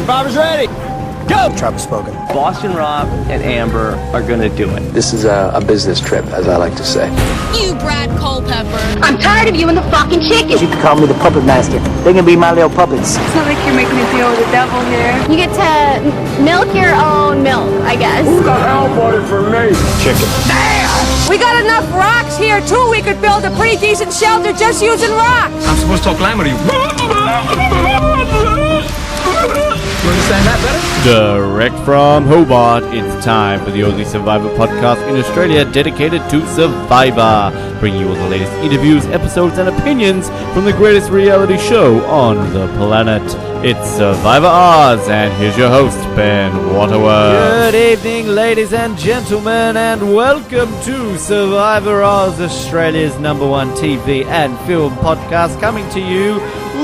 Survivor's ready. Go! Travis spoken. Boston Rob and Amber are gonna do it. This is a business trip, as I like to say. You, Brad Culpepper. I'm tired of you and the fucking chicken. You can call me the puppet master. They can be my little puppets. It's not like you're making a deal with the devil here. You get to milk your own milk, I guess. Who the hell voted for me? Chicken. We got enough rocks here, too. We could build a pretty decent shelter just using rocks. I'm supposed to talk Lime or you? You understand that better? Direct from Hobart, it's time for the only Survivor podcast in Australia dedicated to Survivor, bringing you all the latest interviews, episodes, and opinions from the greatest reality show on the planet. It's Survivor Oz, and here's your host, Ben Waterworth. Good evening, ladies and gentlemen, and welcome to Survivor Oz, Australia's #1 TV and film podcast, coming to you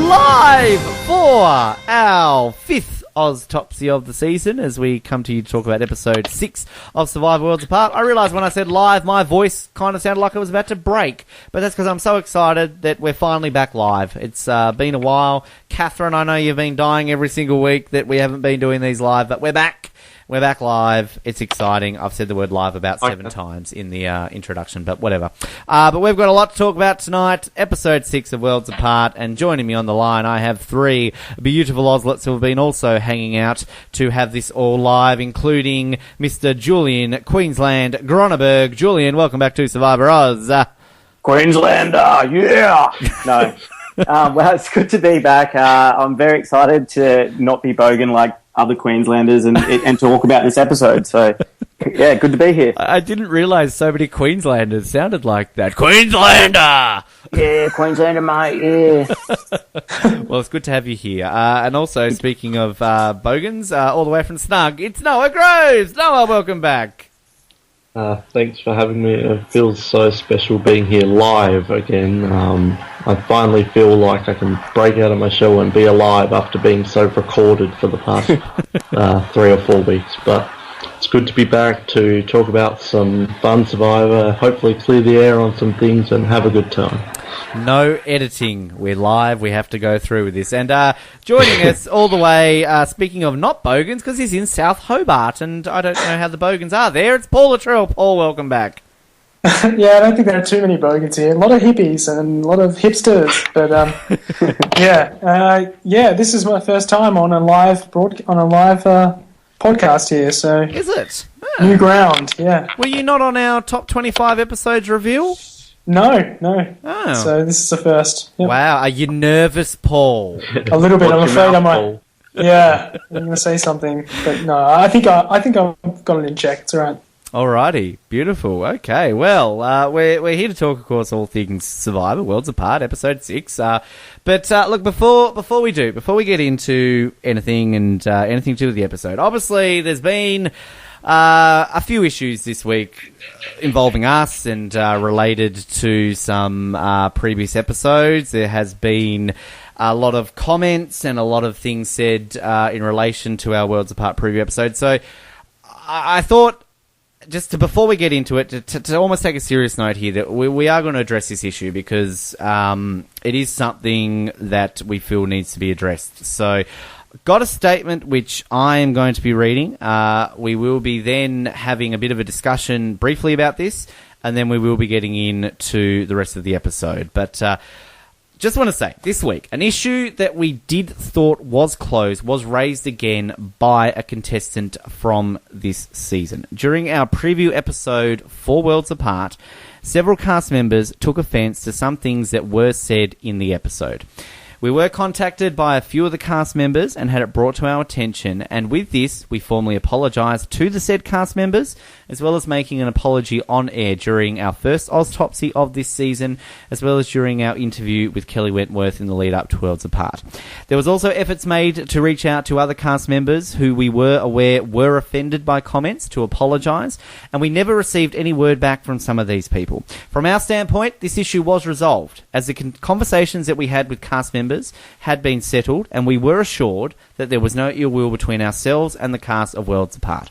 live for our 5th Oztopsy of the season as we come to you to talk about episode 6 of Survivor Worlds Apart. I realised when I said live, my voice kind of sounded like it was about to break, but that's because I'm so excited that we're finally back live. It's been a while. Catherine, I know you've been dying every single week that we haven't been doing these live, but we're back. We're back live. It's exciting. I've said the word live about 7 times in the introduction, but whatever. But we've got a lot to talk about tonight. Episode 6 of Worlds Apart, and joining me on the line, I have 3 beautiful Ozlets who have been also hanging out to have this all live, including Mr. Julian Queensland Groneberg. Julian, welcome back to Survivor Oz. Queenslander, yeah! No. Well, it's good to be back. I'm very excited to not be bogan like other Queenslanders and talk about this episode. So, yeah, good to be here. I didn't realise so many Queenslanders sounded like that. Queenslander! Yeah, Queenslander, mate, yeah. Well, it's good to have you here. And also, speaking of bogans, all the way from Snug, it's Noah Groves! Noah, welcome back. Thanks for having me. It feels so special being here live again. I finally feel like I can break out of my shell and be alive after being so recorded for the past 3 or 4 weeks. But it's good to be back to talk about some fun Survivor, hopefully clear the air on some things and have a good time. No editing. We're live. We have to go through with this. And joining us all the way, speaking of not bogans, because he's in South Hobart, and I don't know how the bogans are there. It's Paul Luttrell. Paul, welcome back. Yeah, I don't think there are too many bogans here. A lot of hippies and a lot of hipsters. But yeah, this is my first time on a live podcast here. So is it new ground? Yeah. Were you not on our top 25 episodes reveal? No. Oh. So this is the first. Yep. Wow, are you nervous, Paul? A little bit. I'm afraid I might. Yeah, I'm going to say something, but no. I think I've got it in check. It's all right. Alrighty, beautiful. Okay, well, we're here to talk, of course, all things Survivor, Worlds Apart, episode 6. But look, before we get into anything and anything to do with the episode, obviously there's been a few issues this week involving us and related to some previous episodes. There has been a lot of comments and a lot of things said in relation to our Worlds Apart preview episode. So I thought, before we get into it, to almost take a serious note here, that we are going to address this issue because it is something that we feel needs to be addressed. So, got a statement which I am going to be reading. We will be then having a bit of a discussion briefly about this, and then we will be getting into the rest of the episode. But just want to say, this week, an issue that we thought was closed was raised again by a contestant from this season. During our preview episode for Worlds Apart, several cast members took offence to some things that were said in the episode. We were contacted by a few of the cast members and had it brought to our attention, and with this, we formally apologised to the said cast members, as well as making an apology on air during our first Oztopsy of this season, as well as during our interview with Kelly Wentworth in the lead-up to Worlds Apart. There was also efforts made to reach out to other cast members who we were aware were offended by comments to apologise, and we never received any word back from some of these people. From our standpoint, this issue was resolved, as the conversations that we had with cast members had been settled, and we were assured that there was no ill will between ourselves and the cast of Worlds Apart.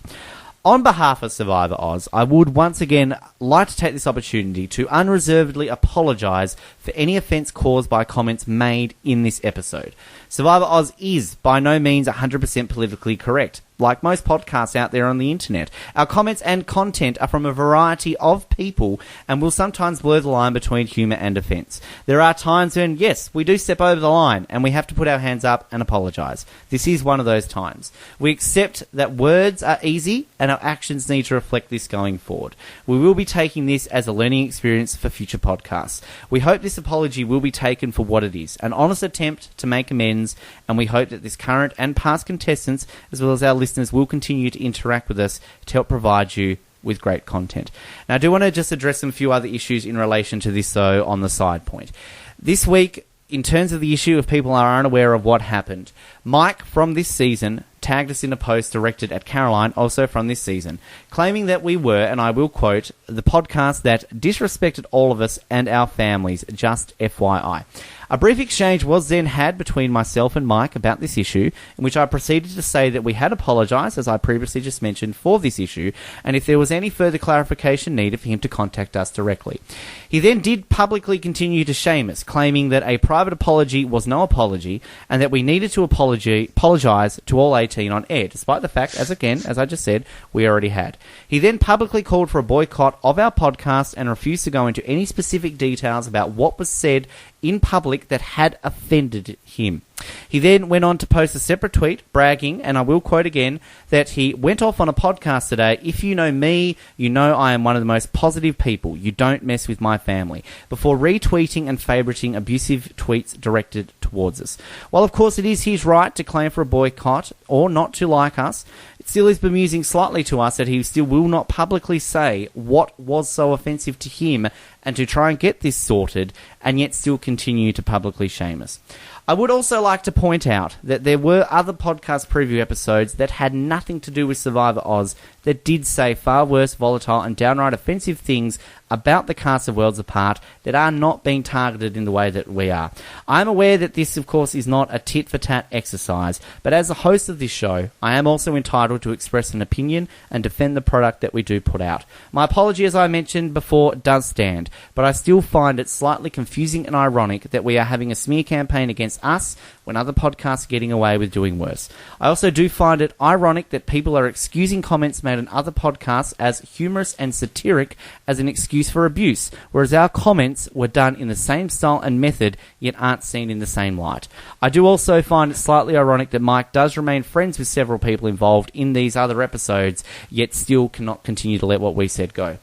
On behalf of Survivor Oz, I would once again like to take this opportunity to unreservedly apologise for any offence caused by comments made in this episode. Survivor Oz is by no means 100% politically correct. Like most podcasts out there on the internet, our comments and content are from a variety of people and will sometimes blur the line between humour and offence. There are times when, yes, we do step over the line and we have to put our hands up and apologise. This is one of those times. We accept that words are easy and our actions need to reflect this going forward. We will be taking this as a learning experience for future podcasts. We hope this apology will be taken for what it is, an honest attempt to make amends, and we hope that this current and past contestants, as well as our listeners, will continue to interact with us to help provide you with great content. Now, I do want to just address some few other issues in relation to this, though, on the side point. This week, in terms of the issue, if people are unaware of what happened, Mike from this season tagged us in a post directed at Caroline, also from this season, claiming that we were, and I will quote, the podcast that disrespected all of us and our families, just FYI. A brief exchange was then had between myself and Mike about this issue, in which I proceeded to say that we had apologised, as I previously just mentioned, for this issue, and if there was any further clarification needed for him to contact us directly. He then did publicly continue to shame us, claiming that a private apology was no apology, and that we needed to apologise to all 18 on air, despite the fact, as I just said, we already had. He then publicly called for a boycott of our podcast and refused to go into any specific details about what was said in public that had offended him. He then went on to post a separate tweet bragging, and I will quote again, that he went off on a podcast today. If you know me, you know I am one of the most positive people. You don't mess with my family. Before retweeting and favoriting abusive tweets directed towards us. While of course it is his right to claim for a boycott or not to like us, it still is bemusing slightly to us that he still will not publicly say what was so offensive to him and to try and get this sorted, and yet still continue to publicly shame us. I would also like to point out that there were other podcast preview episodes that had nothing to do with Survivor Oz that did say far worse, volatile and downright offensive things about the cast of Worlds Apart that are not being targeted in the way that we are. I'm aware that this, of course, is not a tit-for-tat exercise, but as a host of this show, I am also entitled to express an opinion and defend the product that we do put out. My apology, as I mentioned before, does stand, but I still find it slightly confusing and ironic that we are having a smear campaign against us when other podcasts are getting away with doing worse. I also do find it ironic that people are excusing comments made on other podcasts as humorous and satiric as an excuse for abuse, whereas our comments were done in the same style and method, yet aren't seen in the same light. I do also find it slightly ironic that Mike does remain friends with several people involved in these other episodes, yet still cannot continue to let what we said go.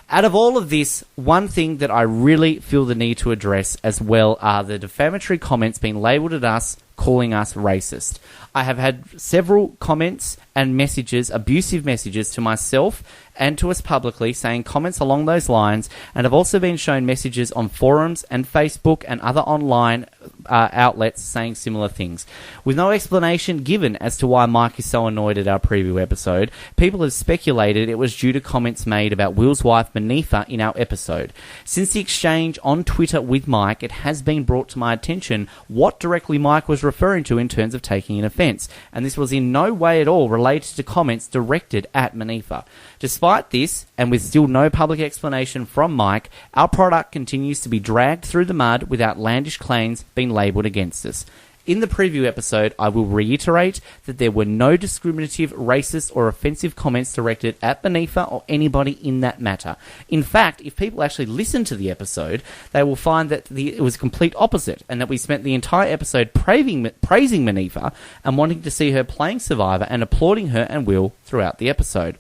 Out of all of this, one thing that I really feel the need to address as well are the defamatory comments being labelled at us, calling us racist. I have had several comments and messages, abusive messages to myself and to us publicly saying comments along those lines, and have also been shown messages on forums and Facebook and other online outlets saying similar things. With no explanation given as to why Mike is so annoyed at our preview episode, people have speculated it was due to comments made about Will's wife Manifa in our episode. Since the exchange on Twitter with Mike, it has been brought to my attention what directly Mike was referring to in terms of taking an offence, and this was in no way at all related to comments directed at Manifa. Despite this, and with still no public explanation from Mike, our product continues to be dragged through the mud with outlandish claims being labelled against us. In the preview episode, I will reiterate that there were no discriminative, racist or offensive comments directed at Manifa or anybody in that matter. In fact, if people actually listen to the episode, they will find that it was complete opposite, and that we spent the entire episode praising Manifa and wanting to see her playing Survivor and applauding her and Will throughout the episode.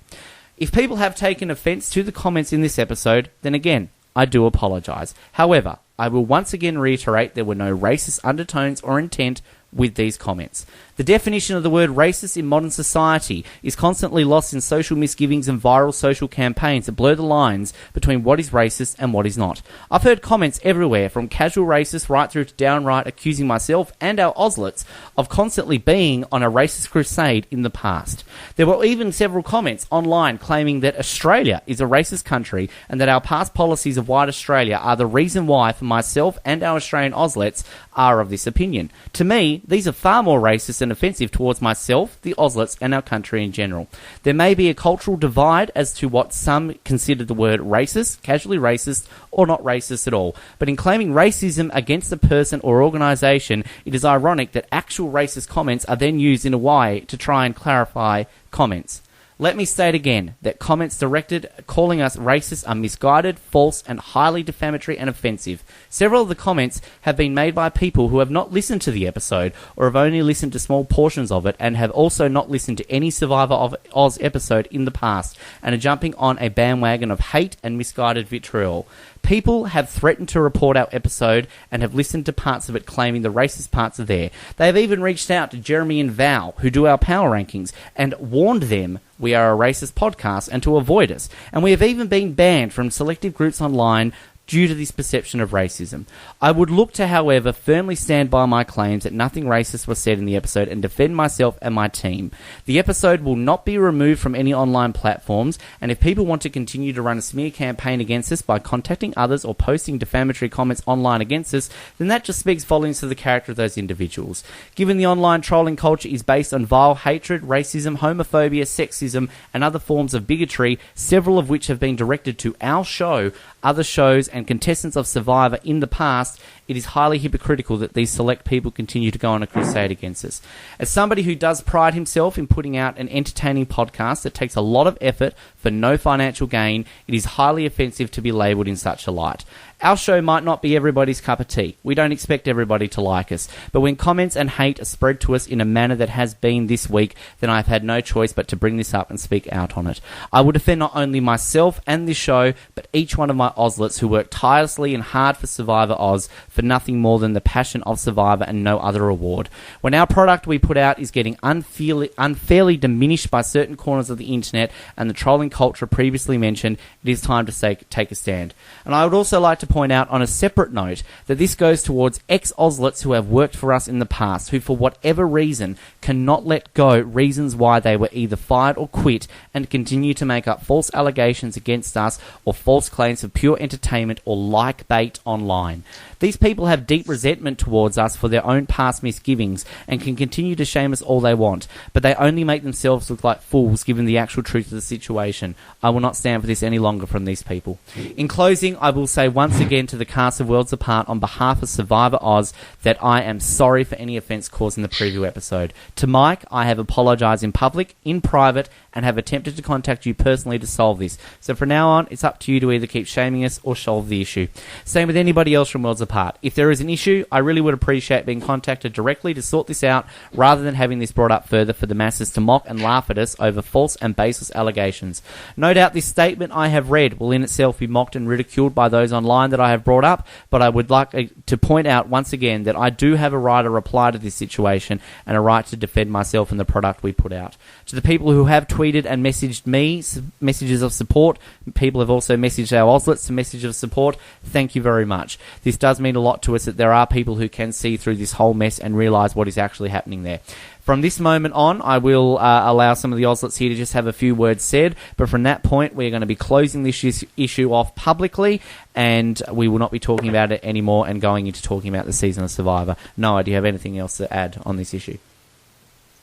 If people have taken offence to the comments in this episode, then again, I do apologise. However, I will once again reiterate there were no racist undertones or intent with these comments. The definition of the word racist in modern society is constantly lost in social misgivings and viral social campaigns that blur the lines between what is racist and what is not. I've heard comments everywhere, from casual racists right through to downright accusing myself and our Ozlets of constantly being on a racist crusade in the past. There were even several comments online claiming that Australia is a racist country and that our past policies of white Australia are the reason why for myself and our Australian Ozlets are of this opinion. To me, these are far more racist and and offensive towards myself, the Ozlets, and our country in general. There may be a cultural divide as to what some consider the word racist, casually racist, or not racist at all. But in claiming racism against a person or organisation, it is ironic that actual racist comments are then used in a way to try and clarify comments. Let me state again that comments directed calling us racist are misguided, false, and highly defamatory and offensive. Several of the comments have been made by people who have not listened to the episode or have only listened to small portions of it and have also not listened to any Survivor of Oz episode in the past and are jumping on a bandwagon of hate and misguided vitriol. People have threatened to report our episode and have listened to parts of it claiming the racist parts are there. They have even reached out to Jeremy and Val, who do our power rankings, and warned them we are a racist podcast and to avoid us. And we have even been banned from selective groups online due to this perception of racism. I would look to, however, firmly stand by my claims that nothing racist was said in the episode and defend myself and my team. The episode will not be removed from any online platforms, and if people want to continue to run a smear campaign against us by contacting others or posting defamatory comments online against us, then that just speaks volumes to the character of those individuals. Given the online trolling culture is based on vile hatred, racism, homophobia, sexism, and other forms of bigotry, several of which have been directed to our show, other shows, and contestants of Survivor in the past, it is highly hypocritical that these select people continue to go on a crusade against us. As somebody who does pride himself in putting out an entertaining podcast that takes a lot of effort for no financial gain, it is highly offensive to be labelled in such a light. Our show might not be everybody's cup of tea. We don't expect everybody to like us. But when comments and hate are spread to us in a manner that has been this week, then I've had no choice but to bring this up and speak out on it. I will defend not only myself and this show, but each one of my Ozlets who work tirelessly and hard for Survivor Oz for nothing more than the passion of Survivor and no other reward. When our product we put out is getting unfairly diminished by certain corners of the internet and the trolling culture previously mentioned, it is time to take a stand. And I would also like to point out on a separate note that this goes towards ex-Ozlets who have worked for us in the past, who for whatever reason cannot let go reasons why they were either fired or quit and continue to make up false allegations against us or false claims of pure entertainment or like bait online. These people have deep resentment towards us for their own past misgivings and can continue to shame us all they want, but they only make themselves look like fools given the actual truth of the situation. I will not stand for this any longer from these people. In closing, I will say once again to the cast of Worlds Apart on behalf of Survivor Oz that I am sorry for any offence caused in the preview episode. To Mike, I have apologised in public, in private, and have attempted to contact you personally to solve this. So from now on, it's up to you to either keep shaming us or solve the issue. Same with anybody else from Worlds Apart. If there is an issue, I really would appreciate being contacted directly to sort this out rather than having this brought up further for the masses to mock and laugh at us over false and baseless allegations. No doubt this statement I have read will in itself be mocked and ridiculed by those online that I have brought up, but I would like to point out once again that I do have a right to reply to this situation and a right to defend myself and the product we put out. To the people who have tweeted and messaged me messages of support, people have also messaged our Ozlets some message of support, thank you very much. This does mean a lot to us that there are people who can see through this whole mess and realise what is actually happening there. From this moment on, I will allow some of the Ozlets here to just have a few words said, but from that point, we're going to be closing this issue off publicly, and we will not be talking about it anymore and going into talking about the season of Survivor. Noah, do you have anything else to add on this issue?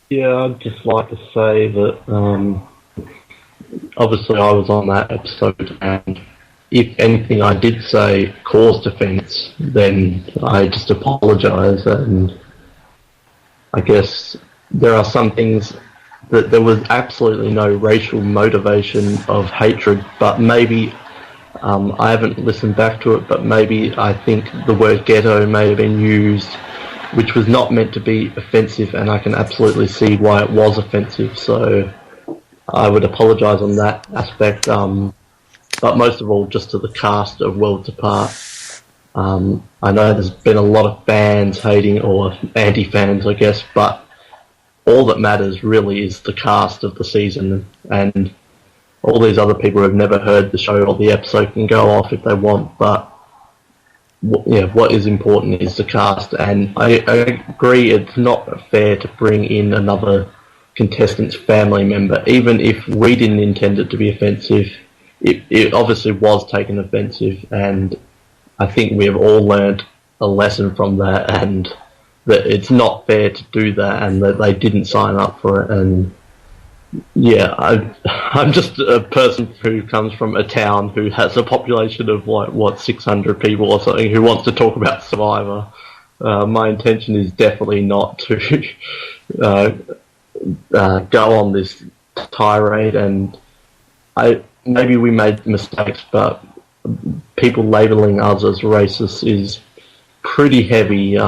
Yeah, I'd just like to say that obviously I was on that episode, and if anything I did say caused offence, then I just apologise, and I guess there are some things that there was absolutely no racial motivation of hatred, but maybe I haven't listened back to it, but maybe I think the word ghetto may have been used, which was not meant to be offensive, and I can absolutely see why it was offensive, so I would apologise on that aspect, but most of all just to the cast of Worlds Apart. I know there's been a lot of fans hating, or anti-fans I guess, but all that matters really is the cast of the season, and all these other people who have never heard the show or the episode can go off if they want, but what is important is the cast, and I agree it's not fair to bring in another contestant's family member, even if we didn't intend it to be offensive. It obviously was taken offensive, and I think we have all learned a lesson from that, and that it's not fair to do that and that they didn't sign up for it. And yeah, I'm just a person who comes from a town who has a population of 600 people or something who wants to talk about Survivor. My intention is definitely not to go on this tirade, and maybe we made mistakes, but people labelling us as racist is pretty heavy.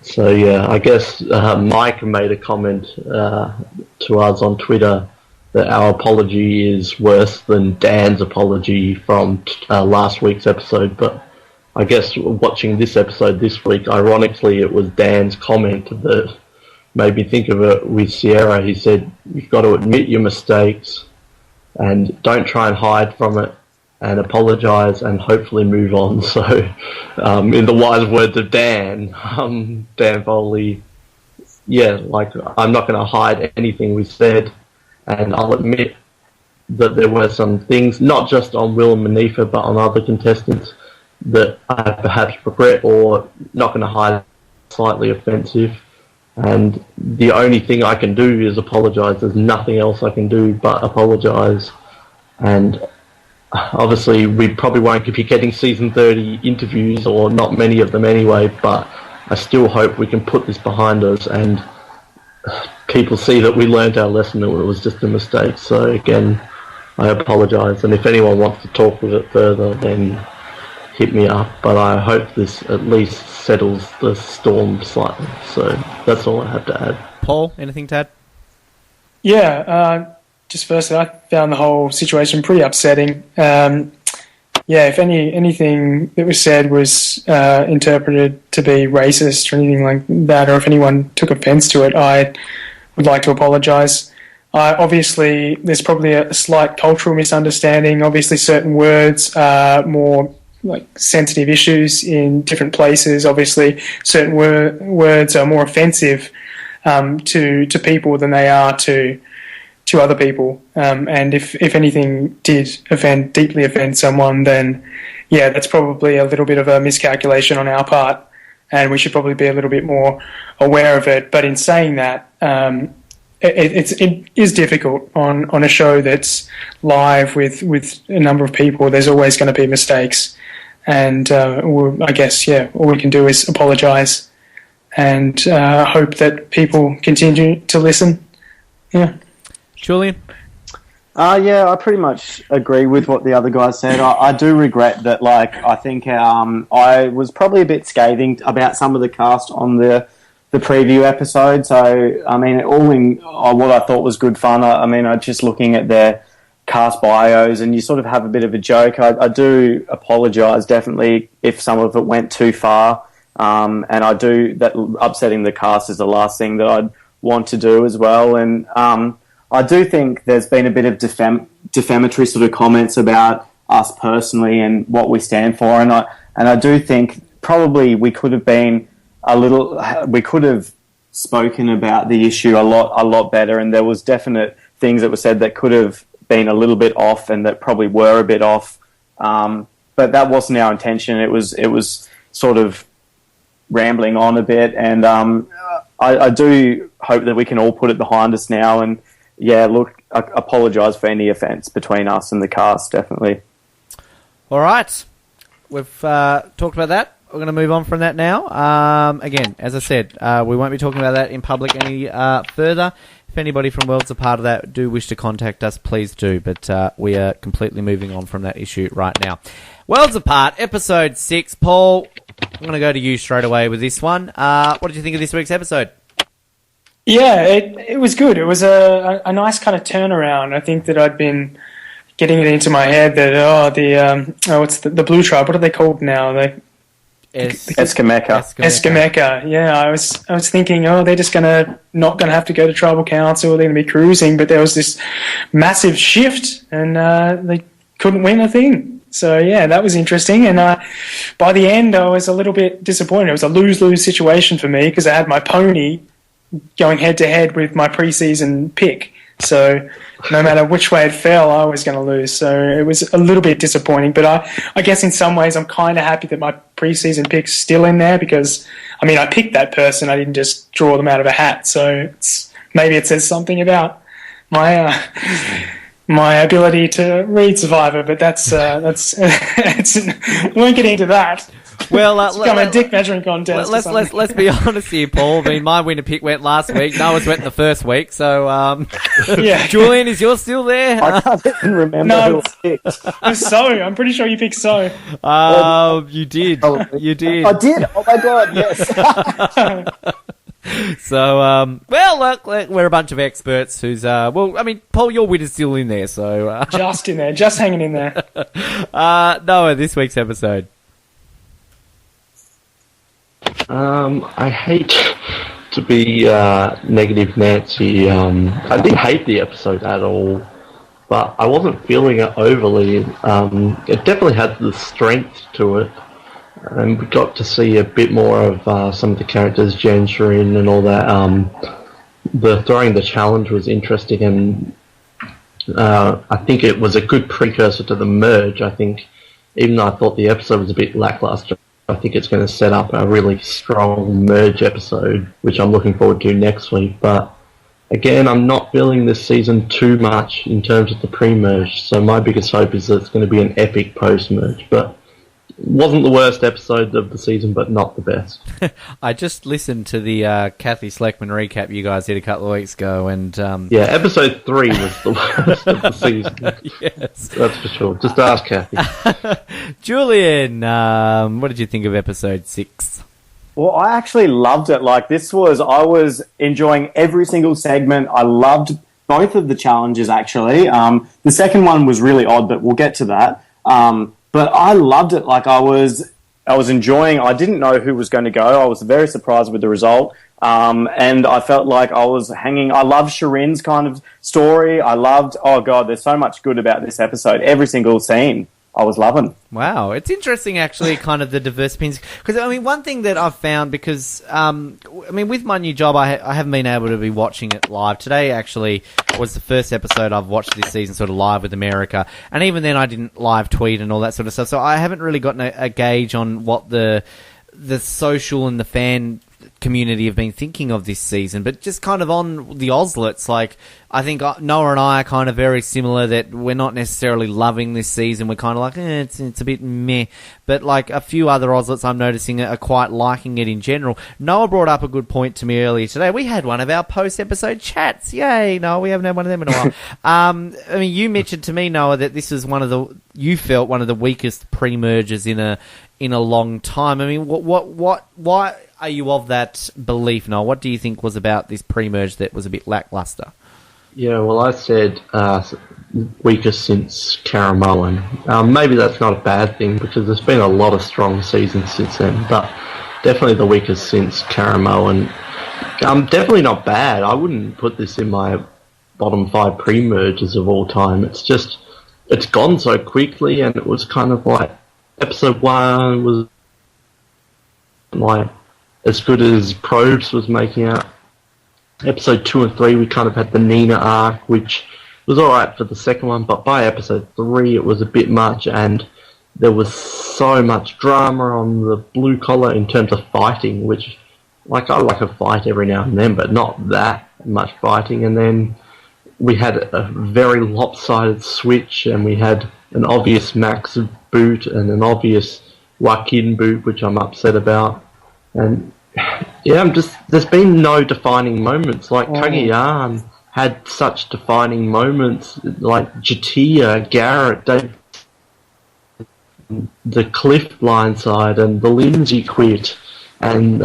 So yeah, I guess Mike made a comment to us on Twitter that our apology is worse than Dan's apology from last week's episode, but I guess watching this episode this week, ironically, it was Dan's comment that made me think of it with Sierra. He said, you've got to admit your mistakes and don't try and hide from it and apologise and hopefully move on. So, in the wise words of Dan, Dan Foley, yeah, like, I'm not going to hide anything we said, and I'll admit that there were some things, not just on Will and Manifa, but on other contestants, that I perhaps regret or not going to hide, slightly offensive. And the only thing I can do is apologise. There's nothing else I can do but apologise. And obviously, we probably won't be getting season 30 interviews, or not many of them anyway, but I still hope we can put this behind us and people see that we learned our lesson and it was just a mistake. So again, I apologise. And if anyone wants to talk with it further, then hit me up. But I hope this at least settles the storm slightly. So that's all I have to add. Paul, anything to add? Yeah, just firstly, I found the whole situation pretty upsetting. Yeah, if anything that was said was interpreted to be racist or anything like that, or if anyone took offence to it, I would like to apologise. Obviously, there's probably a slight cultural misunderstanding. Obviously, certain words are more like sensitive issues in different places. Obviously, certain words are more offensive to people than they are to other people. And if anything did deeply offend someone, then yeah, that's probably a little bit of a miscalculation on our part, and we should probably be a little bit more aware of it. But in saying that, it is difficult on a show that's live with a number of people. There's always going to be mistakes, and I guess, yeah, all we can do is apologise and hope that people continue to listen. Yeah. Julian? Yeah, I pretty much agree with what the other guys said. I do regret that, like, I think I was probably a bit scathing about some of the cast on the preview episode. So, I mean, all in what I thought was good fun. I mean, I'm just looking at their cast bios and you sort of have a bit of a joke. I do apologise, definitely, if some of it went too far. And I do, that upsetting the cast is the last thing that I'd want to do as well. And I do think there's been a bit of defamatory sort of comments about us personally and what we stand for, and I do think probably we could have spoken about the issue a lot better, and there was definite things that were said that could have been a little bit off and that probably were a bit off, but that wasn't our intention. It was sort of rambling on a bit, and I do hope that we can all put it behind us now. And yeah, look, I apologise for any offence between us and the cast, definitely. All right. We've talked about that. We're going to move on from that now. Again, as I said, we won't be talking about that in public any further. If anybody from Worlds a part of that do wish to contact us, please do. But we are completely moving on from that issue right now. Worlds Apart, Episode 6. Paul, I'm going to go to you straight away with this one. What did you think of this week's episode? Yeah, it was good. It was a nice kind of turnaround. I think that I'd been getting it into my head that what's the Blue Tribe? What are they called now? Eskameka. Yeah, I was thinking, they're just not gonna have to go to Tribal Council. They're gonna be cruising, but there was this massive shift, and they couldn't win a thing. So yeah, that was interesting. And by the end, I was a little bit disappointed. It was a lose-lose situation for me because I had my pony going head-to-head with my pre-season pick. So no matter which way it fell, I was going to lose. So it was a little bit disappointing. But I guess in some ways I'm kind of happy that my preseason pick's still in there because, I mean, I picked that person. I didn't just draw them out of a hat. So maybe it says something about my my ability to read Survivor. But that's we won't get into that. Well, it's become a dick measuring contest. Let's be honest here, Paul. I mean, my winner pick went last week. Noah's went the first week. So, yeah. Julian, is yours still there? I can't even remember who I picked. It was So. I'm pretty sure you picked So. You did. You did. I did. Oh my god, yes. So, well, look, we're a bunch of experts who's, well, I mean, Paul, your winner's still in there, so... Just in there, just hanging in there. Noah, this week's episode. I hate to be negative Nancy. I didn't hate the episode at all, but I wasn't feeling it overly. It definitely had the strength to it, and we got to see a bit more of some of the characters, Jen, Shirin, and all that. The throwing the challenge was interesting, and I think it was a good precursor to the merge. I think, even though I thought the episode was a bit lackluster, I think it's going to set up a really strong merge episode, which I'm looking forward to next week. But again, I'm not feeling this season too much in terms of the pre-merge, so my biggest hope is that it's going to be an epic post-merge. But it wasn't the worst episode of the season, but not the best. I just listened to the Kathy Sleckman recap you guys did a couple of weeks ago, and... Yeah, episode 3 was the worst of the season. Yes. That's for sure. Just ask Kathy. Julian, what did you think of episode 6? Well, I actually loved it. Like, I was enjoying every single segment. I loved both of the challenges, actually. The second one was really odd, but we'll get to that. But I loved it. Like, I was enjoying. I didn't know who was going to go. I was very surprised with the result. And I felt like I was hanging. I loved Shirin's kind of story. Oh God, there's so much good about this episode. Every single scene I was loving. Wow, it's interesting actually, kind of the diverse opinions. Because, I mean, one thing that I've found, because, I mean, with my new job, I haven't been able to be watching it live. Today, actually, was the first episode I've watched this season sort of live with America. And even then, I didn't live tweet and all that sort of stuff. So I haven't really gotten a gauge on what the social and the fan community have been thinking of this season, but just kind of on the Ozlets, like, I think Noah and I are kind of very similar, that we're not necessarily loving this season. We're kind of like, it's a bit meh, but like a few other Ozlets I'm noticing are quite liking it in general. Noah brought up a good point to me earlier today. We had one of our post-episode chats. Yay, Noah, we haven't had one of them in a while. I mean, you mentioned to me, Noah, that this is you felt one of the weakest pre-mergers in a long time. I mean, why are you of that belief, Noel? What do you think was about this pre-merge that was a bit lackluster? Yeah, well, I said weakest since Caramoan. Maybe that's not a bad thing, because there's been a lot of strong seasons since then, but definitely the weakest since Caramoan. Definitely not bad. I wouldn't put this in my bottom 5 pre-merges of all time. It's just, it's gone so quickly, and it was kind of like, episode 1 was like as good as Probes was making out. Episode 2 and 3, we kind of had the Nina arc, which was alright for the second one, but by episode 3 it was a bit much, and there was so much drama on the blue collar in terms of fighting, which, like, I like a fight every now and then, but not that much fighting. And then we had a very lopsided switch, and we had an obvious Max boot and an obvious Joaquin boot, which I'm upset about. And yeah, there's been no defining moments. Like, Kagayan had such defining moments, like Jatia, Garrett, Dave, the Cliff blindside, and the Lindsay quit, and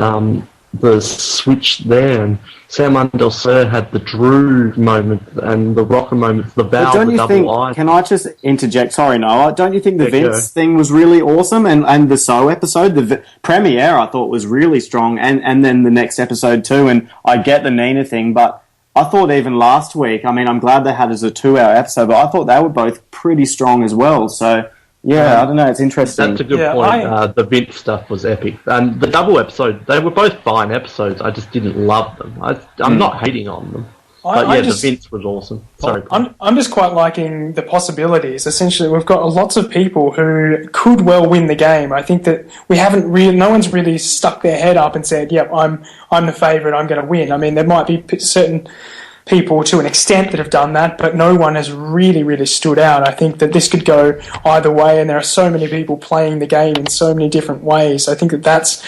the switch there, and Sam Undel had the Drew moment and the Rocker moments, the Val, the double eye. Can I just interject? Sorry, Noah. Don't you think the Vince thing was really awesome? And the So episode, the premiere, I thought was really strong, and then the next episode too. And I get the Nina thing, but I thought even last week, I mean, I'm glad they had it as a 2-hour episode, but I thought they were both pretty strong as well. So yeah, I don't know. It's interesting. That's a good point. The Vince stuff was epic. And the double episode, they were both fine episodes. I just didn't love them. I'm not hating on them. the Vince was awesome. Sorry, I'm just quite liking the possibilities. Essentially, we've got lots of people who could well win the game. I think that no one's really stuck their head up and said, "Yep, I'm the favourite. I'm going to win." I mean, there might be certain people to an extent that have done that, but no one has really, really stood out. I think that this could go either way, and there are so many people playing the game in so many different ways. I think that's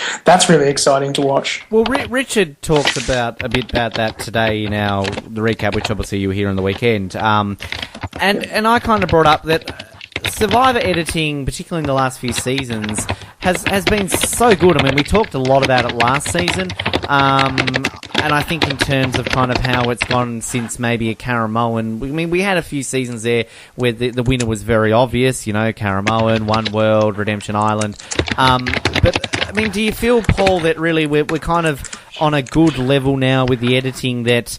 really exciting to watch. Well, Richard talked a bit about that today in the recap, which obviously you were here on the weekend, and I kind of brought up that Survivor editing, particularly in the last few seasons, has been so good. I mean, we talked a lot about it last season, and I think in terms of kind of how it's gone since maybe a Caramoan, I mean, we had a few seasons there where the winner was very obvious, you know, Caramoan, One World, Redemption Island. But, I mean, do you feel, Paul, that really we're kind of on a good level now with the editing, that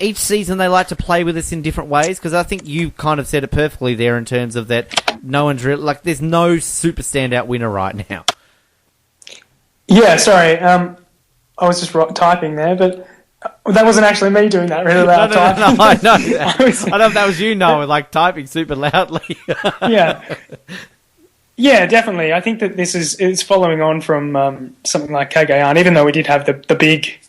each season they like to play with us in different ways? Because I think you kind of said it perfectly there in terms of that no one's really, like, there's no super standout winner right now. Yeah, sorry. I was just typing there, but that wasn't actually me doing that really loud typing. No, I know. I don't know if that was you, Noah, like typing super loudly. Yeah, definitely. I think that it's following on from something like Kagayan, even though we did have the big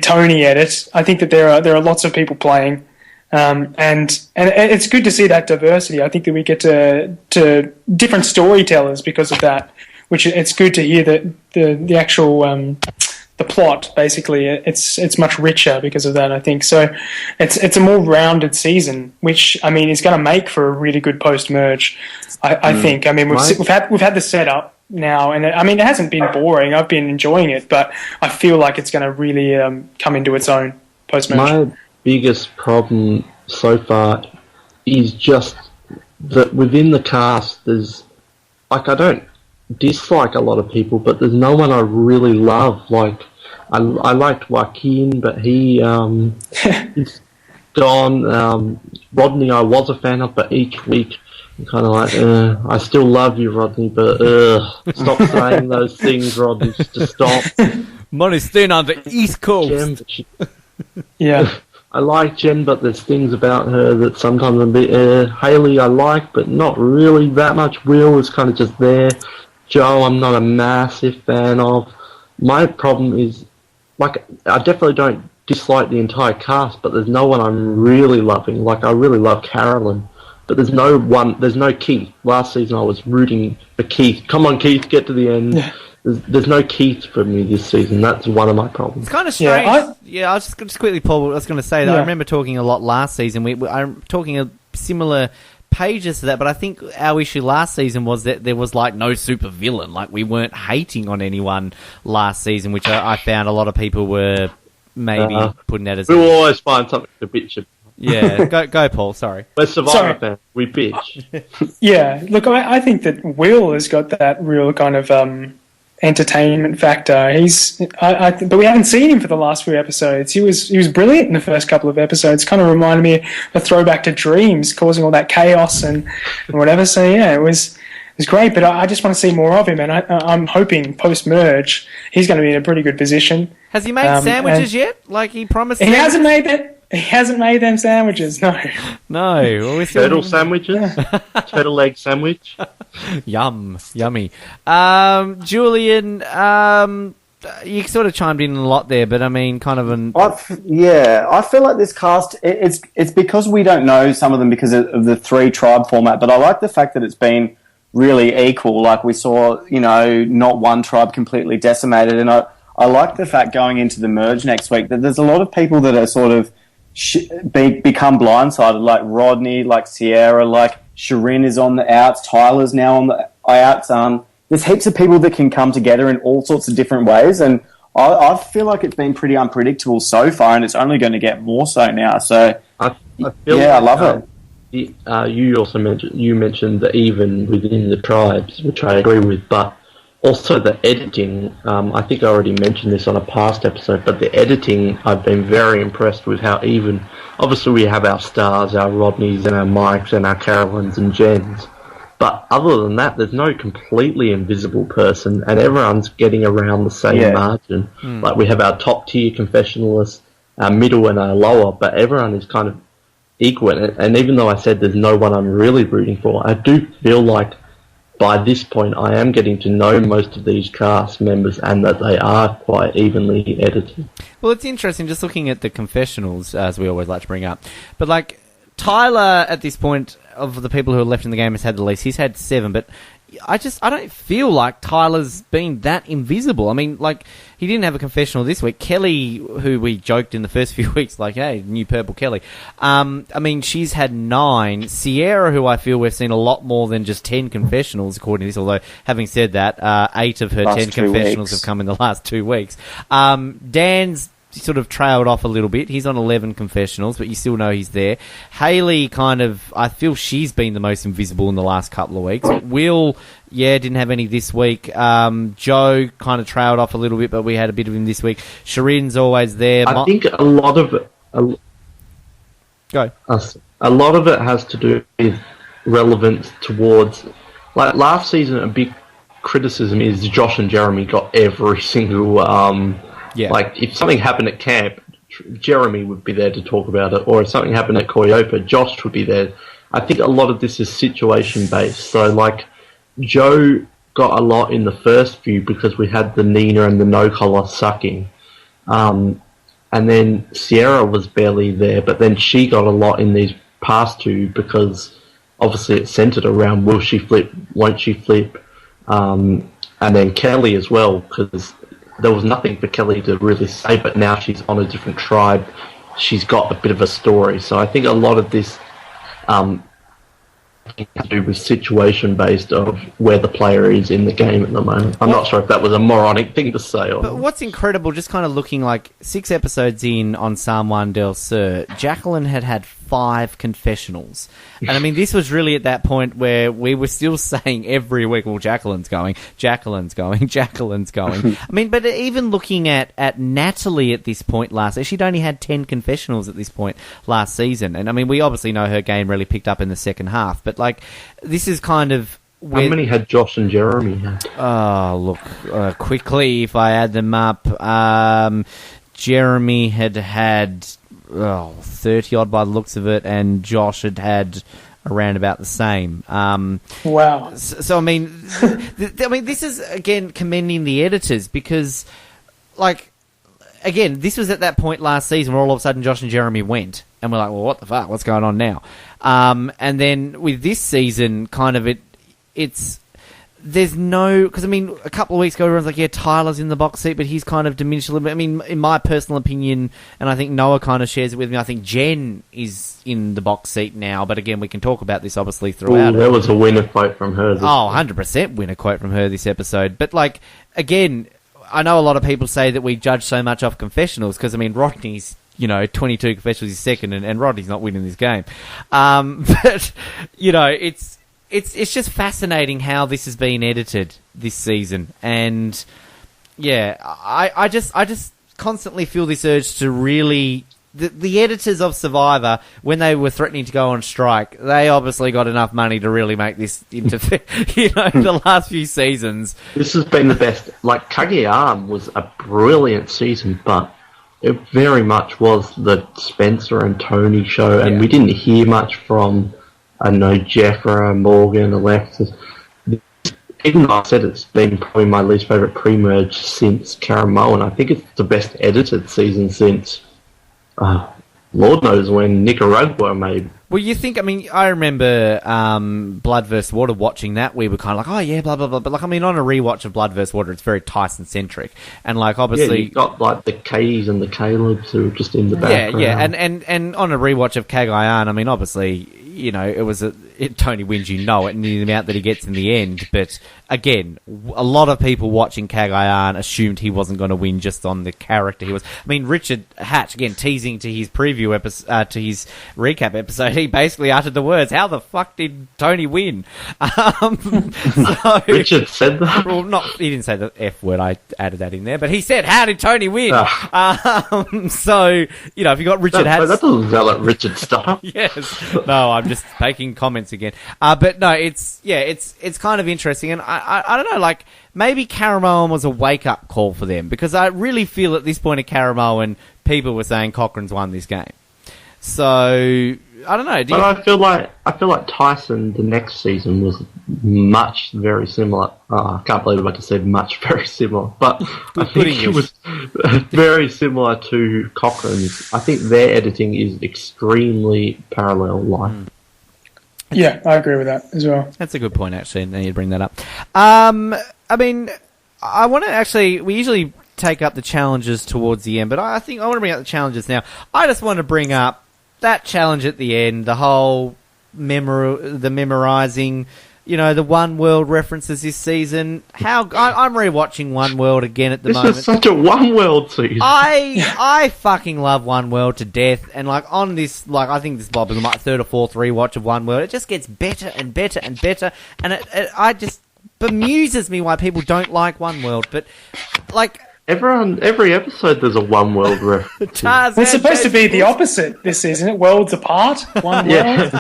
Tony edit. I think that there are lots of people playing, and it's good to see that diversity. I think that we get to different storytellers because of that, which it's good to hear that the actual the plot, basically, it's much richer because of that, I think. So it's a more rounded season, which, I mean, is going to make for a really good post-merge, I think. I mean, we've had the setup now, and I mean, it hasn't been boring. I've been enjoying it, but I feel like it's going to really come into its own post-merge. My biggest problem so far is just that within the cast, there's, like, I don't dislike a lot of people, but there's no one I really love. Like, I liked Joaquin, but he's gone. Rodney, I was a fan of, but each week I'm kind of like, I still love you, Rodney, but stop saying those things, Rodney. Just stop. Money's thin on the East Coast. Yeah. I like Jen, but there's things about her that sometimes I'm a bit... Haley I like, but not really that much. Will is kind of just there. Joe, I'm not a massive fan of. My problem is, like, I definitely don't dislike the entire cast, but there's no one I'm really loving. Like, I really love Carolyn, but there's no Keith. Last season I was rooting for Keith. Come on, Keith, get to the end. Yeah. There's no Keith for me this season. That's one of my problems. It's kind of strange. I was just quickly, Paul, I was going to say that I remember talking a lot last season. I'm talking a similar pages to that, but I think our issue last season was that there was like no super villain. Like, we weren't hating on anyone last season, which I found a lot of people were maybe putting that as... We'll always find something to bitch about. Yeah, go Paul, sorry. We're Survivor fans, we bitch. Yeah, look, I think that Will has got that real kind of entertainment factor. But we haven't seen him for the last few episodes. He was brilliant in the first couple of episodes. Kind of reminded me of a throwback to Dreams, causing all that chaos and whatever. So yeah, it was great. But I just want to see more of him, and I'm hoping post merge he's going to be in a pretty good position. Has he made sandwiches yet? Like he promised? He hasn't made that. He hasn't made them sandwiches, no. No. Well, turtle sandwiches? Turtle egg sandwich? Yummy. Julian, you sort of chimed in a lot there, but I mean, kind of I feel like this cast, it's because we don't know some of them because of the 3-tribe format, but I like the fact that it's been really equal. Like, we saw, not one tribe completely decimated, and I like the fact going into the merge next week that there's a lot of people that are sort of become blindsided, like Rodney, like Sierra, like Shirin is on the outs, Tyler's now on the outs. There's heaps of people that can come together in all sorts of different ways, and I feel like it's been pretty unpredictable so far, and it's only going to get more so now. So I love it. You also mentioned the even within the tribes, which I agree with, but also the editing, I think I already mentioned this on a past episode, but the editing, I've been very impressed with how even... Obviously we have our stars, our Rodneys and our Mikes and our Carolyns and Jens, but other than that, there's no completely invisible person, and everyone's getting around the same margin. Like, we have our top-tier confessionalists, a middle and a lower, but everyone is kind of equal. And even though I said there's no one I'm really rooting for, I do feel like by this point I am getting to know most of these cast members and that they are quite evenly edited. Well, it's interesting just looking at the confessionals, as we always like to bring up. But, like, Tyler, at this point, of the people who are left in the game, has had the least. He's had 7, but I don't feel like Tyler's been that invisible. I mean, like, he didn't have a confessional this week. Kelly, who we joked in the first few weeks, like, hey, new purple Kelly. I mean, she's had 9. Sierra, who I feel we've seen a lot more than just 10 confessionals, according to this, although, having said that, 8 of her 10 confessionals have come in the last 2 weeks. Dan's sort of trailed off a little bit. He's on 11 confessionals, but you still know he's there. Hayley I feel she's been the most invisible in the last couple of weeks. Will, didn't have any this week. Joe kind of trailed off a little bit, but we had a bit of him this week. Sharin's always there. I think a lot of it... Go. A lot of it has to do with relevance towards... Like, last season, a big criticism is Josh and Jeremy got every single... Like, if something happened at camp, Jeremy would be there to talk about it, or if something happened at Koyopa, Josh would be there. I think a lot of this is situation-based. So, like, Joe got a lot in the first few because we had the Nina and the no-collar sucking. And then Sierra was barely there, but then she got a lot in these past 2 because obviously it's centered around will she flip, won't she flip, and then Kelly as well, because there was nothing for Kelly to really say, but now she's on a different tribe. She's got a bit of a story. So I think a lot of this to do with situation based of where the player is in the game at the moment. I'm not sure if that was a moronic thing to say. But what's incredible, just kind of looking like 6 episodes in on San Juan del Sur, Jacqueline had 5 confessionals. And I mean, this was really at that point where we were still saying every week, well, Jacqueline's going. I mean, but even looking at Natalie at this point last season, she'd only had 10 confessionals at this point last season. And I mean, we obviously know her game really picked up in the second half, but like, this is kind of... How many had Josh and Jeremy had? Oh, look, quickly, if I add them up, Jeremy had 30-odd by the looks of it, and Josh had around about the same. Wow. So I mean, this is, again, commending the editors, because, like, again, this was at that point last season where all of a sudden Josh and Jeremy went, and we're like, well, what the fuck, what's going on now? And then with this season, kind of it's... There's no... Because, I mean, a couple of weeks ago, everyone's like, yeah, Tyler's in the box seat, but he's kind of diminished a little bit. I mean, in my personal opinion, and I think Noah kind of shares it with me, I think Jen is in the box seat now, but again, we can talk about this, obviously, throughout. There was a winner quote from her. 100% winner quote from her this episode. But, like, again, I know a lot of people say that we judge so much off confessionals, because, I mean, Rodney's... 22 confessionals is second, and Rodney's not winning this game. But, it's just fascinating how this has been edited this season. And, yeah, I just constantly feel this urge to really... The editors of Survivor, when they were threatening to go on strike, they obviously got enough money to really make this into, the last few seasons. This has been the best. Like, Kage-Arm was a brilliant season, but it very much was the Spencer and Tony show, and we didn't hear much from, I know, Jeffra, Morgan, Alexis. Even though I said it's been probably my least favourite pre-merge since Caramoan, I think it's the best edited season since, Lord knows when, Nicaragua maybe. Well, you think, I mean, I remember Blood vs. Water, watching that, we were kind of like, oh yeah, blah, blah, blah. But, like, I mean, on a rewatch of Blood vs. Water, it's very Tyson-centric. And, like, obviously... Yeah, you've got, like, the Kays and the Calebs who are just in the background. Yeah, and on a rewatch of Cagayan, I mean, obviously, it was Tony wins, it, and the amount that he gets in the end. But, again, a lot of people watching Cagayan assumed he wasn't going to win just on the character he was. I mean, Richard Hatch, again, teasing to his preview episode, to his recap episode, he basically uttered the words, how the fuck did Tony win? Richard said that? Well, he didn't say the F word, I added that in there, but he said, how did Tony win? So, if you got Richard Hatch... That doesn't sound like Richard stuff. Yes. No, I'm just making comments again. But no, it's kind of interesting, and I don't know, like, maybe Caramoan was a wake-up call for them, because I really feel at this point of Caramoan, people were saying Cochrane's won this game. So I don't know. But I feel like Tyson the next season was very similar. I can't believe I just said very similar, but I think it was very similar to Cochrane's. I think their editing is extremely parallel. Yeah, I agree with that as well. That's a good point, actually. Now you bring that up. I mean, I want to actually. We usually take up the challenges towards the end, but I think I want to bring up the challenges now. I just want to bring up that challenge at the end, the whole the memorizing, the One World references this season. I'm rewatching One World again at the moment. This is such a One World season. I fucking love One World to death, and on this, I think this is probably my third or fourth rewatch of One World. It just gets better and better and better, and I just bemuses me why people don't like One World, but every episode there's a One World reference. It's supposed to be the opposite this season. Worlds apart, one world.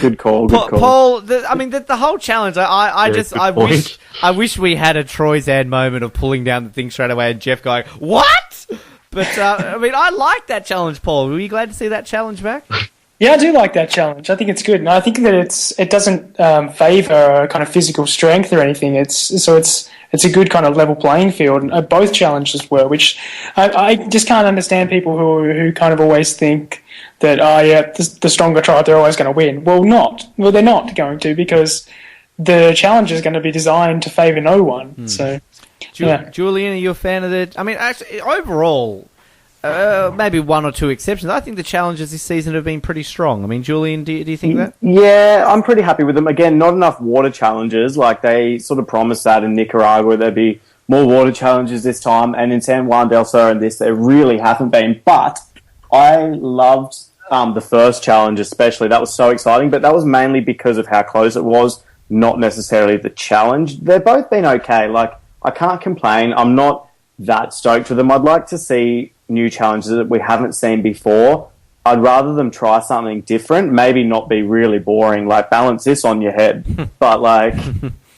Good call. Paul, the whole challenge. I wish we had a Troyzan moment of pulling down the thing straight away and Jeff going, "What?" But I like that challenge, Paul. Were you glad to see that challenge back? Yeah, I do like that challenge. I think it's good, and I think that it doesn't favour kind of physical strength or anything. It's a good kind of level playing field, and both challenges were. Which I just can't understand people who kind of always think that the stronger tribe, they're always going to win. Well, they're not going to, because the challenge is going to be designed to favour no one. So, Julian, are you a fan of the? I mean, actually, overall. Maybe one or two exceptions. I think the challenges this season have been pretty strong. I mean, Julian, do you think that? Yeah, I'm pretty happy with them. Again, not enough water challenges. Like, they sort of promised that in Nicaragua there'd be more water challenges this time, and in San Juan del Sur and this, there really haven't been. But I loved the first challenge especially. That was so exciting, but that was mainly because of how close it was, not necessarily the challenge. They've both been okay. Like, I can't complain. I'm not that stoked for them. I'd like to see new challenges that we haven't seen before. I'd rather them try something different, maybe not be really boring, like balance this on your head. But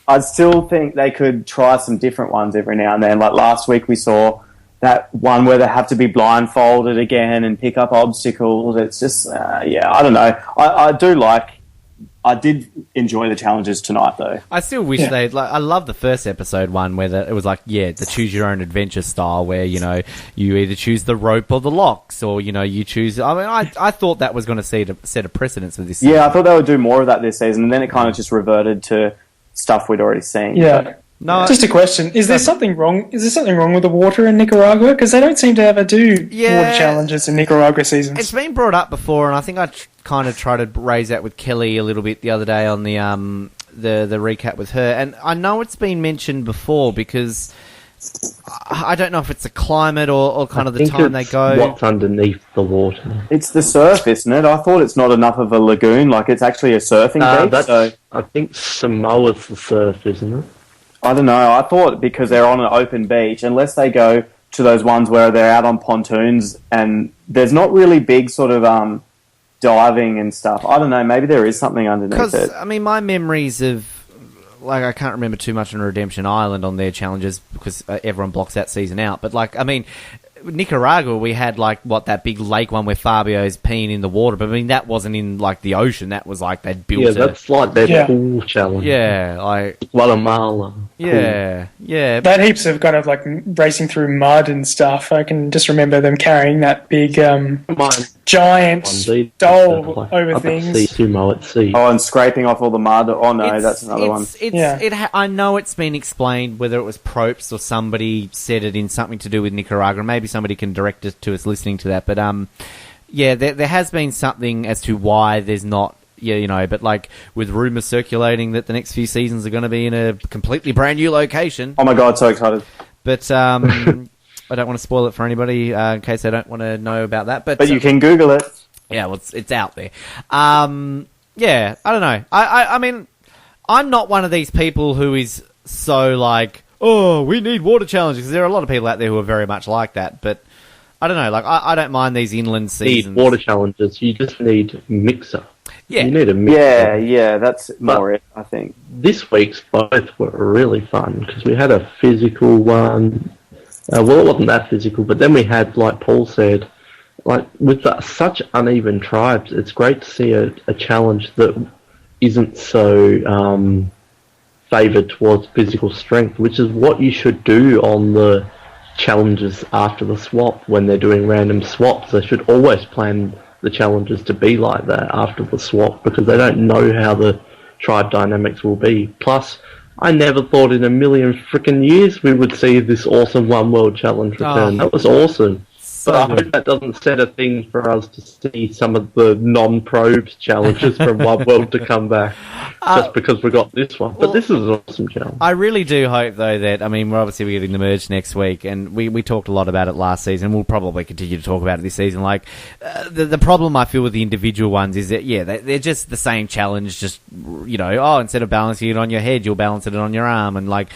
I still think they could try some different ones every now and then. Like last week we saw that one where they have to be blindfolded again and pick up obstacles. It's just, I don't know. I did enjoy the challenges tonight, though. I still wish they'd... I love the first episode one where it was the choose-your-own-adventure style where, you either choose the rope or the locks or, you choose... I mean, I thought that was going to set a precedence for this season. Yeah, I thought they would do more of that this season, and then it kind of just reverted to stuff we'd already seen. Yeah. But, no, just a question: Is there something wrong? Is there something wrong with the water in Nicaragua? Because they don't seem to ever do water challenges in Nicaragua seasons. It's been brought up before, and I think I kind of tried to raise that with Kelly a little bit the other day on the recap with her, and I know it's been mentioned before because I don't know if it's the climate or kind of the time they go. What's underneath the water? It's the surf, isn't it? I thought it's not enough of a lagoon. Like, it's actually a surfing beach. So I think Samoa's the surf, isn't it? I don't know. I thought because they're on an open beach, unless they go to those ones where they're out on pontoons and there's not really big sort of diving and stuff. I don't know. Maybe there is something underneath it. I mean, my memories of... I can't remember too much on Redemption Island on their challenges because everyone blocks that season out. But, Nicaragua, we had, that big lake one where Fabio's peeing in the water. But, I mean, that wasn't in, the ocean. That was, they'd built Yeah, that's like their pool challenge. Yeah, Guatemala. Yeah, yeah. They had heaps of kind of, racing through mud and stuff. I can just remember them carrying that big, giant stole over things. Oh, and scraping off all the mud. Oh, no, that's another one. I know it's been explained, whether it was Probst or somebody said it in something to do with Nicaragua. Maybe somebody can direct us to us listening to that. But, there has been something as to why there's not, but with rumours circulating that the next few seasons are going to be in a completely brand new location. Oh my God, so excited. But, I don't want to spoil it for anybody in case they don't want to know about that. But you can Google it. Yeah, well, it's out there. I don't know. I mean, I'm not one of these people who is so oh, we need water challenges. Because there are a lot of people out there who are very much like that. But I don't know. I don't mind these inland seasons. You need water challenges. You just need mixer. Yeah. You need a mixer. Yeah, that's more it, I think. This week's both were really fun because we had a physical one. Well, it wasn't that physical, but then we had, like Paul said, like with such uneven tribes, it's great to see a challenge that isn't so favoured towards physical strength, which is what you should do on the challenges after the swap when they're doing random swaps. They should always plan the challenges to be like that after the swap because they don't know how the tribe dynamics will be. Plus, I never thought in a million frickin' years we would see this awesome One World Challenge return. That was awesome. But I hope that doesn't set a thing for us to see some of the non-probes challenges from One World to come back just because we got this one. But this is an awesome challenge. I really do hope, though, that, I mean, we're getting the merge next week, and we talked a lot about it last season. We'll probably continue to talk about it this season. Like, the problem I feel with the individual ones is that, yeah, they're just the same challenge, just, instead of balancing it on your head, you'll balance it on your arm, and like,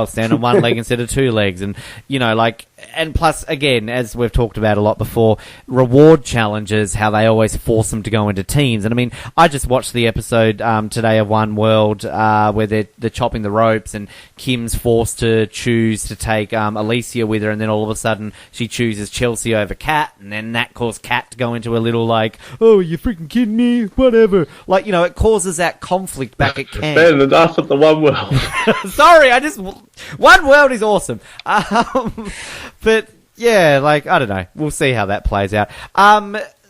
stand on one leg instead of two legs, and, and plus, again, as we've talked about a lot before, reward challenges, how they always force them to go into teams. And I mean, I just watched the episode today of One World where they're chopping the ropes and Kim's forced to choose to take Alicia with her, and then all of a sudden she chooses Chelsea over Kat, and then that caused Kat to go into a little like, oh, you freaking kidding me? Whatever. Like, it causes that conflict back at camp. Ben, enough at the One World. Sorry, One World is awesome. But yeah, like, I don't know. We'll see how that plays out.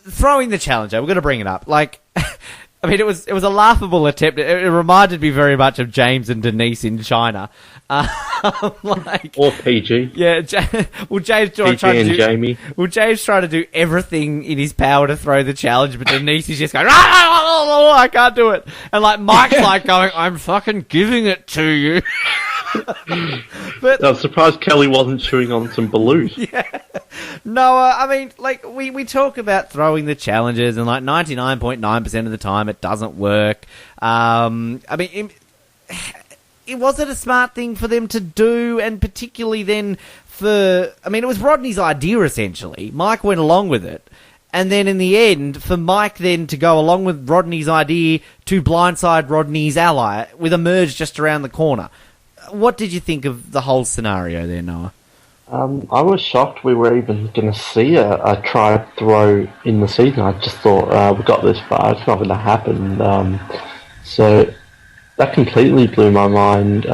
Throwing the challenger, we're going to bring it up. Like, I mean, it was a laughable attempt. It reminded me very much of James and Denise in China. Or PG. Yeah, James tried to Jamie. Well, James tried to do everything in his power to throw the challenge, but Denise is just going, I can't do it. And like Mike's like going, I'm fucking giving it to you. But I'm surprised Kelly wasn't chewing on some balloons. Yeah. No, I mean, like, we talk about throwing the challenges, and like 99.9% of the time it doesn't work. I mean, was it a smart thing for them to do, and particularly then it was Rodney's idea, essentially. Mike went along with it. And then in the end, for Mike then to go along with Rodney's idea to blindside Rodney's ally with a merge just around the corner. What did you think of the whole scenario there, Noah? I was shocked we were even going to see a tribe throw in the season. I just thought, we got this far, it's not going to happen. So that completely blew my mind.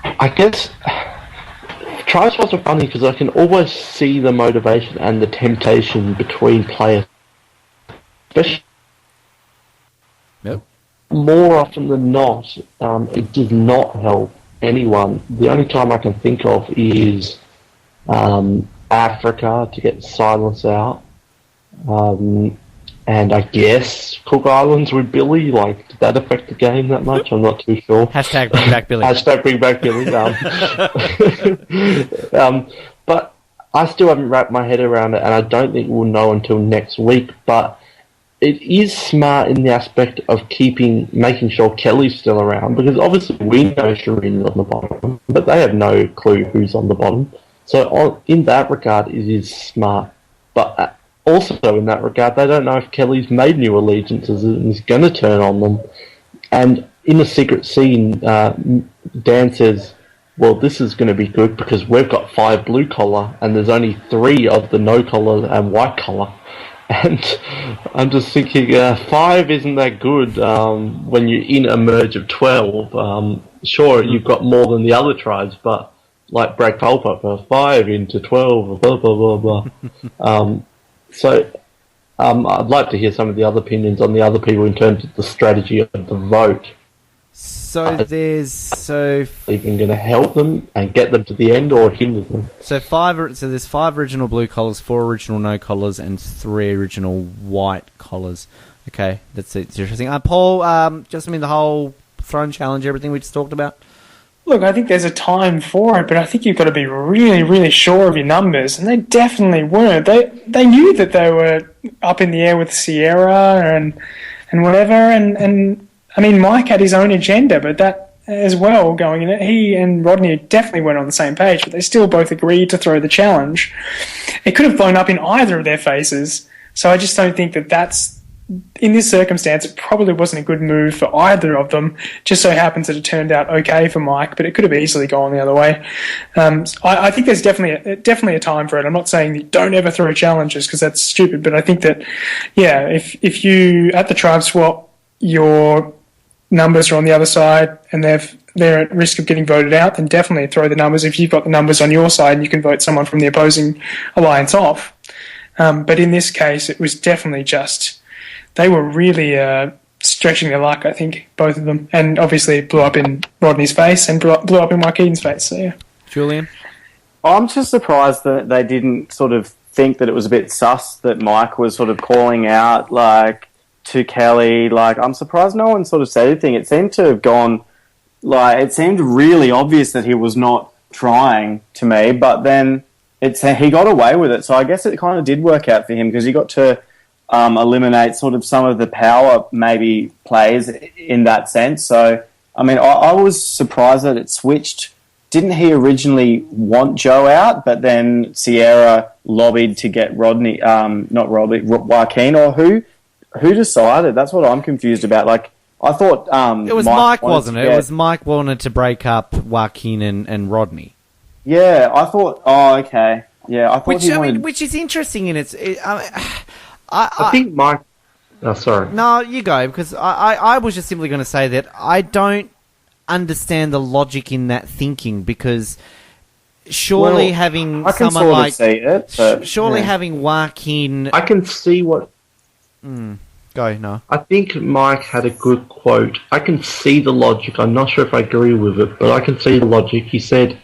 I guess tribes was funny because I can always see the motivation and the temptation between players. Especially more often than not, it does not help anyone. The only time I can think of is Africa to get silence out. And I guess Cook Islands with Billy, like, did that affect the game that much? I'm not too sure. Hashtag bring back Billy. Hashtag bring back Billy. But I still haven't wrapped my head around it, and I don't think we'll know until next week. But it is smart in the aspect of making sure Kelly's still around, because obviously we know Shireen's on the bottom, but they have no clue who's on the bottom. So in that regard, it is smart. But also in that regard, they don't know if Kelly's made new allegiances and is going to turn on them. And in the secret scene, Dan says, well, this is going to be good because we've got 5 blue collar and there's only 3 of the no collar and white collar. And I'm just thinking, 5 isn't that good when you're in a merge of 12. Sure, you've got more than the other tribes, but like Brad Culper, 5 into 12, blah, blah, blah, blah. So I'd like to hear some of the other opinions on the other people in terms of the strategy of the vote. So even going to help them and get them to the end or hinder them? So there's 5 original blue collars, 4 original no collars, and 3 original white collars. Okay, that's interesting. Paul, just the whole throne challenge, everything we just talked about. Look, I think there's a time for it, but I think you've got to be really, really sure of your numbers, and they definitely weren't. They knew that they were up in the air with Sierra and whatever, and I mean, Mike had his own agenda, but that as well going in it, he and Rodney definitely weren't on the same page, but they still both agreed to throw the challenge. It could have blown up in either of their faces, so I just don't think that that's in this circumstance, it probably wasn't a good move for either of them. Just so happens that it turned out okay for Mike, but it could have easily gone the other way. I think there's definitely a time for it. I'm not saying that don't ever throw challenges because that's stupid, but I think that, yeah, if you, at the tribe swap, your numbers are on the other side and they're at risk of getting voted out, then definitely throw the numbers. If you've got the numbers on your side, you can vote someone from the opposing alliance off. But in this case, it was definitely just... They were really stretching their luck, I think, both of them. And obviously it blew up in Rodney's face and blew up in Mike Eden's face. So, yeah. Julian? I'm just surprised that they didn't sort of think that it was a bit sus that Mike was sort of calling out, like, to Kelly. Like, I'm surprised no one sort of said anything. It seemed to have gone... Like, it seemed really obvious that he was not trying to me, but then he got away with it. So I guess it kind of did work out for him because he got to... eliminate sort of some of the power maybe plays in that sense. So, I mean, I was surprised that it switched. Didn't he originally want Joe out, but then Sierra lobbied to get Rodney, Joaquin, or who decided? That's what I'm confused about. Like, I thought it was Mike wasn't it? It was Mike wanted to break up Joaquin and Rodney. Yeah, I thought, oh, okay. Yeah, I thought which is interesting in its... I think Mike... Oh, sorry. No, you go, because I was just simply going to say that I don't understand the logic in that thinking, because surely having someone like... surely having Joaquin... I can see what... Go, no. I think Mike had a good quote. I can see the logic. I'm not sure if I agree with it, but I can see the logic. He said...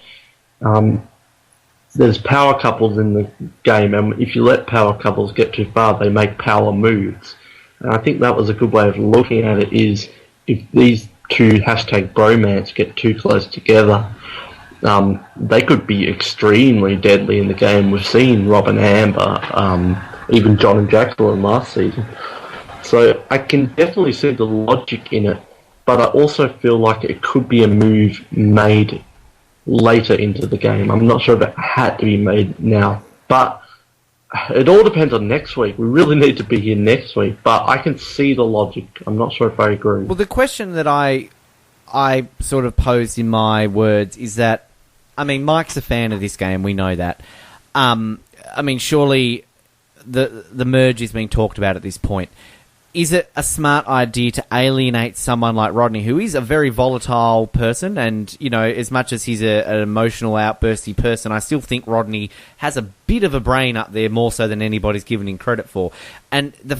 there's power couples in the game, and if you let power couples get too far, they make power moves. And I think that was a good way of looking at it, is if these two #bromance get too close together, they could be extremely deadly in the game. We've seen Rob and Amber, even John and Jacqueline last season. So I can definitely see the logic in it, but I also feel like it could be a move made later into the game. I'm not sure if it had to be made now, but it all depends on next week. We really need to be here next week, but I can see the logic. I'm not sure if I agree. Well, the question that I sort of posed in my words is that, I mean, Mike's a fan of this game, we know that. I mean, surely the merge is being talked about at this point. Is it a smart idea to alienate someone like Rodney, who is a very volatile person, and, you know, as much as he's an emotional, outbursty person, I still think Rodney has a bit of a brain up there, more so than anybody's given him credit for. And the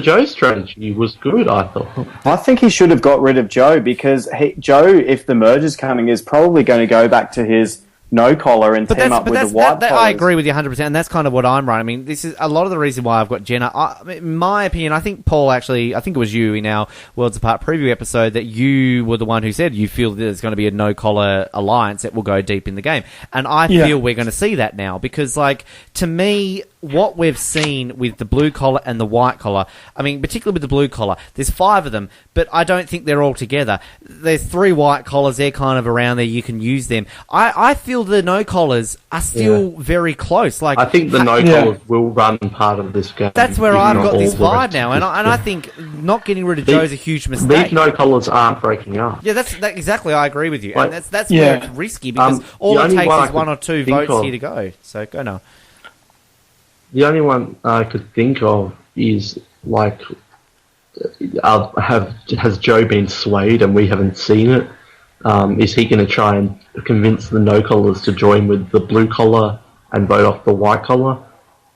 Joe strategy was good, I thought. I think he should have got rid of Joe, because Joe, if the merge is coming, is probably going to go back to his no collar and team up with the white collars. I agree with you 100%, and that's kind of what I'm right. I mean, this is a lot of the reason why I've got Jenna. In my opinion, I think Paul actually, I think it was you in our Worlds Apart preview episode, that you were the one who said you feel that there's going to be a no collar alliance that will go deep in the game, and I feel we're going to see that now, because, like, to me, what we've seen with the blue collar and the white collar, I mean, particularly with the blue collar, there's 5 of them, but I don't think they're all together. There's 3 white collars, they're kind of around there, you can use them. I feel the no collars are still very close. Like, I think the no collars will run part of this game. That's where I've got this vibe now, and I think not getting rid of Joe is a huge mistake. These no collars aren't breaking up. Yeah, that's exactly, I agree with you. Like, and that's where it's risky, because all it takes is 1 or 2 votes here to go. So, go now. The only one I could think of is, like, has Joe been swayed and we haven't seen it? Is he going to try and convince the no-collars to join with the blue collar and vote off the white collar?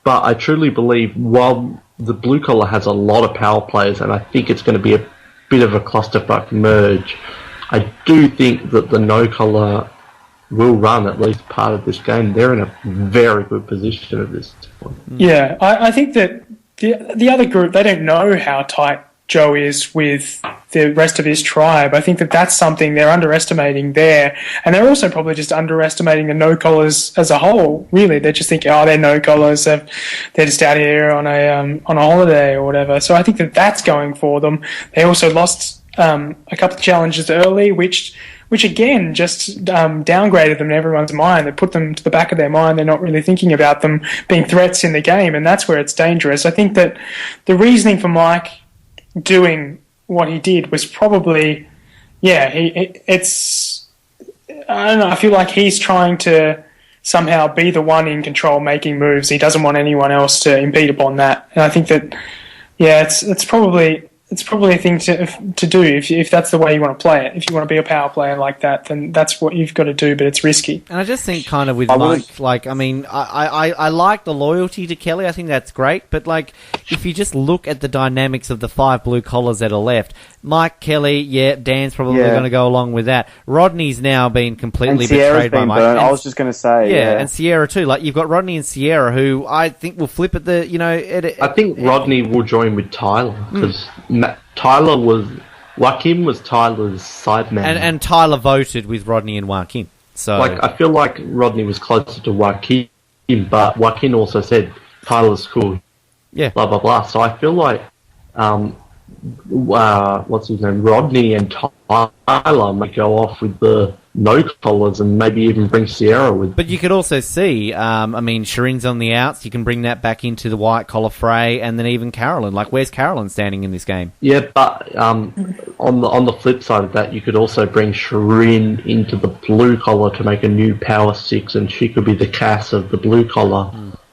But I truly believe, while the blue collar has a lot of power players, and I think it's going to be a bit of a clusterfuck merge, I do think that the no-collar will run at least part of this game. They're in a very good position at this point. Yeah, I think that the other group, they don't know how tight Joe is with the rest of his tribe. I think that that's something they're underestimating there. And they're also probably just underestimating the no-collars as a whole, really. They're just thinking, oh, they're no-collars, they're just out here on a holiday or whatever. So I think that that's going for them. They also lost a couple of challenges early, which which again just downgraded them in everyone's mind. They put them to the back of their mind. They're not really thinking about them being threats in the game, and that's where it's dangerous. I think that the reasoning for Mike doing what he did was probably, it's I don't know, I feel like he's trying to somehow be the one in control making moves. He doesn't want anyone else to impede upon that. And I think that, it's probably a thing to do if that's the way you want to play it. If you want to be a power player like that, then that's what you've got to do, but it's risky. And I just think kind of with Mike, like, I mean, I like the loyalty to Kelly. I think that's great. But, like, if you just look at the dynamics of the 5 blue collars that are left, Mike, Kelly, Dan's probably going to go along with that. Rodney's now been completely betrayed by Mike. Burnt. I was just going to say. And Sierra too. Like, you've got Rodney and Sierra, who I think will flip at the, I think Rodney will join with Tyler, because Joaquin was Tyler's side man. And Tyler voted with Rodney and Joaquin. So, like, I feel like Rodney was closer to Joaquin, but Joaquin also said Tyler's cool. Yeah. Blah, blah, blah. So I feel like, what's his name? Rodney and Tyler might go off with the no collars and maybe even bring Sierra with. But you could also see, Shirin's on the outs. You can bring that back into the white collar fray, and then even Carolyn. Like, where's Carolyn standing in this game? Yeah, but on the flip side of that, you could also bring Shirin into the blue collar to make a new power 6, and she could be the Cass of the blue collar.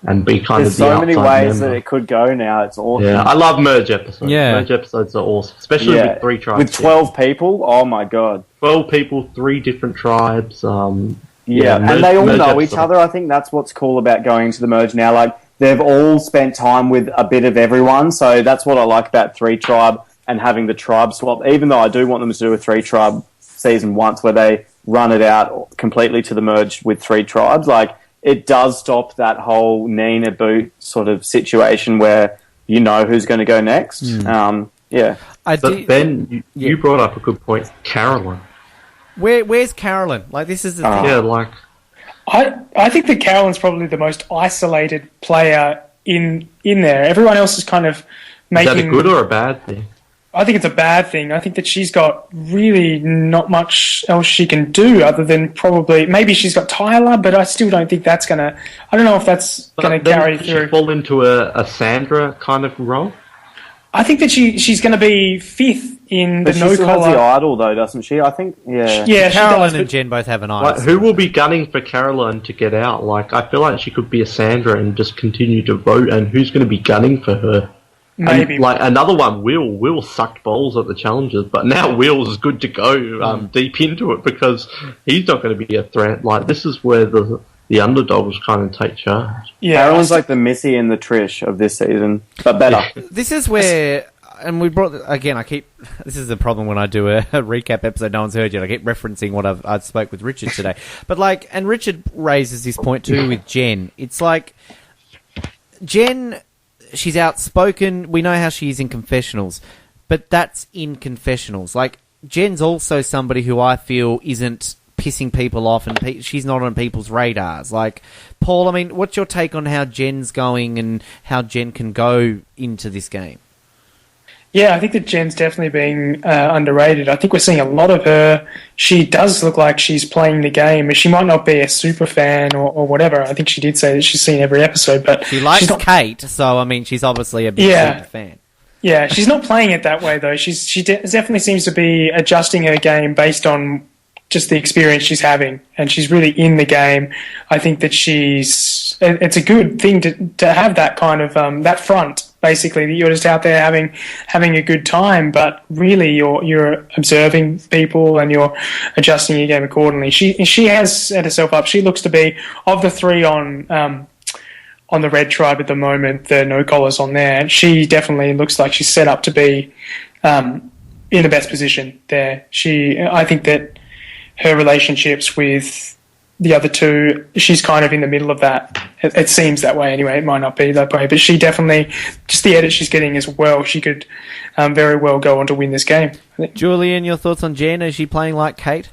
And be kind There's of the so many outside ways member. that it could go now. It's awesome. Yeah, I love merge episodes. Yeah. Merge episodes are awesome, especially with 3 tribes. With 12 people, oh my god. 12 people, 3 different tribes. And they all know each other. I think that's what's cool about going into the merge now. Like, they've all spent time with a bit of everyone, so that's what I like about 3 tribe and having the tribe swap. Even though I do want them to do a 3 tribe season once where they run it out completely to the merge with 3 tribes, like, it does stop that whole Nina boot sort of situation where you know who's going to go next. But Ben, you brought up a good point. Carolyn. Where's Carolyn? Like, this is the thing. Yeah, like... I think that Carolyn's probably the most isolated player in there. Everyone else is kind of making... Is that a good or a bad thing? I think it's a bad thing. I think that she's got really not much else she can do other than probably... Maybe she's got Tyler, but I still don't think that's going to... I don't know if that's going to carry through. She fall into a Sandra kind of role? I think that she's going to be 5th in the no collar. She still has the idol, though, doesn't she? I think, Yeah, Carolyn and Jen both have an idol. Like, who will be gunning for Carolyn to get out? Like, I feel like she could be a Sandra and just continue to vote, and who's going to be gunning for her? Maybe. And, like, another one, Will sucked balls at the challenges, but now Will's good to go deep into it because he's not going to be a threat. Like, this is where the underdogs kind of take charge. Yeah, Carolyn's like the Missy and the Trish of this season, but better. This is where, and we brought, again, this is the problem when I do a recap episode no one's heard yet. I keep referencing what I spoke with Richard today. But, like, and Richard raises this point too with Jen. It's like, Jen... She's outspoken. We know how she is in confessionals, but that's in confessionals. Like, Jen's also somebody who I feel isn't pissing people off, and she's not on people's radars. Like, Paul, I mean, what's your take on how Jen's going and how Jen can go into this game? Yeah, I think that Jen's definitely being underrated. I think we're seeing a lot of her. She does look like she's playing the game. She might not be a super fan or whatever. I think she did say that she's seen every episode, but she likes Kate, so I mean, she's obviously a big super fan. Yeah, she's not playing it that way though. She definitely seems to be adjusting her game based on just the experience she's having, and she's really in the game. I think that it's a good thing to have that kind of that front. Basically, that you're just out there having a good time, but really you're observing people and you're adjusting your game accordingly. She has set herself up. She looks to be, of the 3 on the red tribe at the moment, the no collars on there. She definitely looks like she's set up to be in the best position there. I think that her relationships with the other 2, she's kind of in the middle of that. It seems that way anyway. It might not be that way, but she definitely, just the edit she's getting as well, she could very well go on to win this game. Julian, your thoughts on Jen? Is she playing like Kate?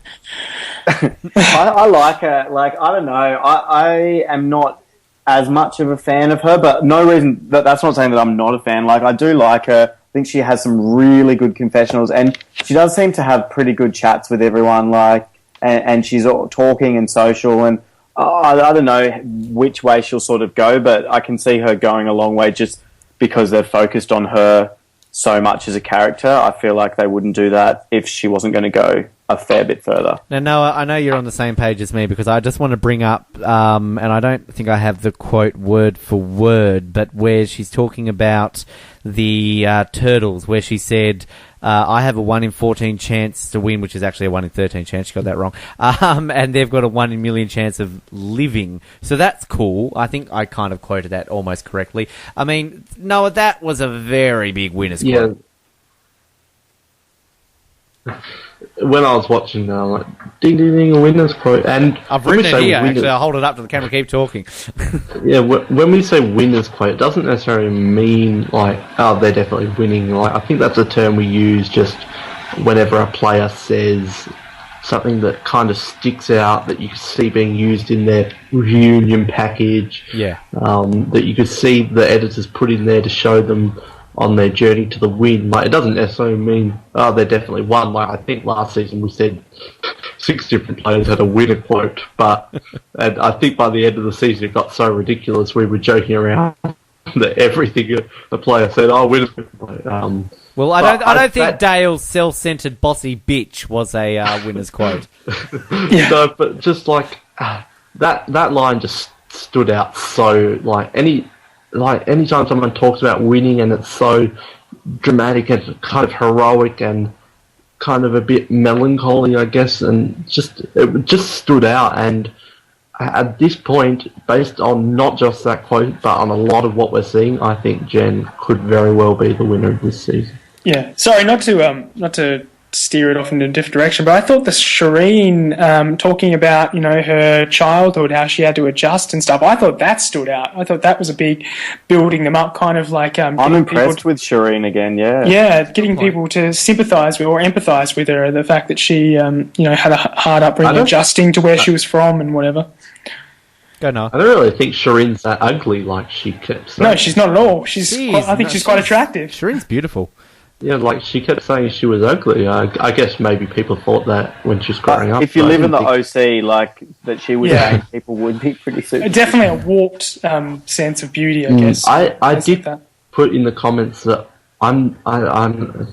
I like her. Like, I don't know. I am not as much of a fan of her, but no reason. That's not saying that I'm not a fan. Like, I do like her. I think she has some really good confessionals, and she does seem to have pretty good chats with everyone. Like, and she's all talking and social, and I don't know which way she'll sort of go, but I can see her going a long way just because they've focused on her so much as a character. I feel like they wouldn't do that if she wasn't going to go a fair bit further. Now, Noah, I know you're on the same page as me because I just want to bring up, and I don't think I have the quote word for word, but where she's talking about the turtles, where she said, I have a 1 in 14 chance to win, which is actually a 1 in 13 chance. She got that wrong. And they've got a 1 in a million chance of living. So that's cool. I think I kind of quoted that almost correctly. I mean, Noah, that was a very big winner's quote. When I was watching, I'm like, ding, ding, ding, a winner's quote. And I've written it here, actually. I'll hold it up to the camera, keep talking. Yeah, when we say winner's quote, it doesn't necessarily mean, like, oh, they're definitely winning. Like, I think that's a term we use just whenever a player says something that kind of sticks out, that you can see being used in their reunion package. Yeah. That you could see the editors put in there to show them on their journey to the win. Like, it doesn't necessarily mean, oh, they definitely won. Like, I think last season we said 6 different players had a winner quote, and I think by the end of the season it got so ridiculous we were joking around that everything the player said, oh, winner's quote. Well, I don't think Dale's self-centered bossy bitch was a winner's quote. Yeah. No, but just like that line just stood out so, anytime someone talks about winning and it's so dramatic and kind of heroic and kind of a bit melancholy, I guess, and it just stood out. And at this point, based on not just that quote, but on a lot of what we're seeing, I think Jen could very well be the winner of this season. Yeah, sorry, not to steer it off in a different direction, but I thought the Shireen talking about, her childhood, how she had to adjust and stuff, I thought that stood out. I thought that was a big building them up, kind of like... I'm impressed with Shireen again, yeah. Yeah, getting people to sympathise with or empathise with her, the fact that she, had a hard upbringing, adjusting to where she was from and whatever. Go no. I don't really think Shireen's that ugly like she kept saying. No, she's not at all. I think she's quite attractive. Shireen's beautiful. Yeah, like she kept saying she was ugly. I guess maybe people thought that when she was growing up. If you live in the OC, like that she was saying, people would be pretty super. Definitely a warped sense of beauty, I guess. I did put in the comments that I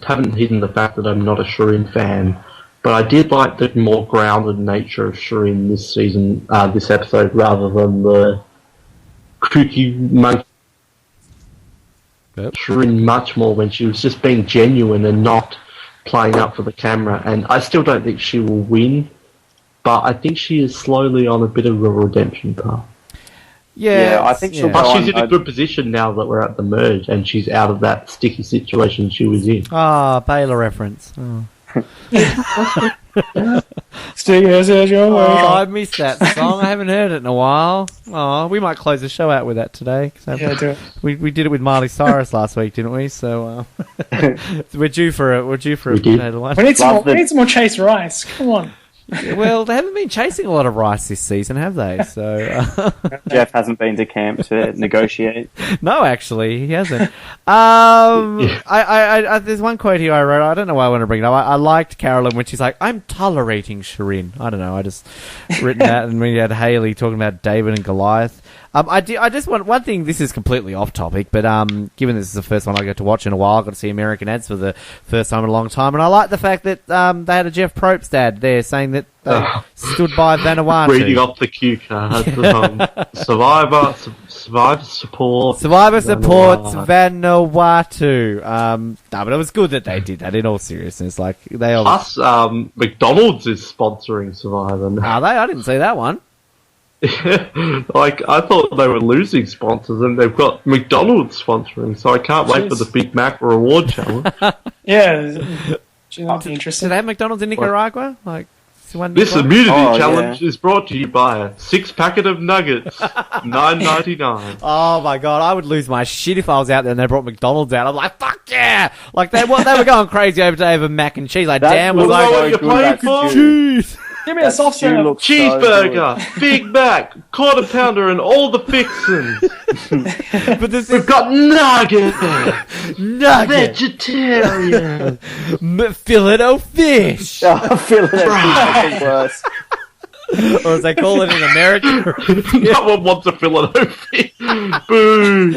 haven't hidden the fact that I'm not a Shireen fan, but I did like the more grounded nature of Shireen this season, this episode, rather than the kooky monkey. Yep. Shireen much more when she was just being genuine and not playing up for the camera. And I still don't think she will win, but I think she is slowly on a bit of a redemption path. Yeah, I think she'll. Plus, she's in a good position now that we're at the merge, and she's out of that sticky situation she was in. Baylor reference. Oh. I missed that song. I haven't heard it in a while. Oh, we might close the show out with that today. Yeah, do it. We did it with Miley Cyrus last week, didn't we? So we're due for it. We're due for a potato one. We need some more Chase Rice. Come on. Well, they haven't been chasing a lot of rice this season, have they? So Jeff hasn't been to camp to negotiate. No, actually, he hasn't. There's one quote here I wrote. I don't know why I want to bring it up. I liked Carolyn when she's like, "I'm tolerating Shireen." I don't know. I just written that, and we had Haley talking about David and Goliath. I just want one thing. This is completely off topic, but given this is the first one I get to watch in a while, I got to see American Ads for the first time in a long time, and I like the fact that they had a Jeff Probst ad there saying that they stood by Vanuatu. Reading off the cue card. Survivor support. Survivor supports Vanuatu. No, but it was good that they did that. In all seriousness, like they all. Plus, McDonald's is sponsoring Survivor now. Are they? I didn't see that one. Like, I thought they were losing sponsors, and they've got McDonald's sponsoring, so I can't wait for the Big Mac reward challenge. Yeah, interesting. Do they have McDonald's in Nicaragua? Like, this immunity challenge is brought to you by a 6-packet of nuggets, $9.99. Oh my god, I would lose my shit if I was out there and they brought McDonald's out. I'm like, fuck yeah! Like they were going crazy over mac and cheese. Like, damn, was like, what you're paying for? Cheese. Give me a soft serve. Cheeseburger, so Big Mac, quarter pounder, and all the fixins. But we've got nuggets, vegetarian, fillet-o fish. Fillet-o fish is worse. Or as they call it in America. No one wants a fillet fish. Boo!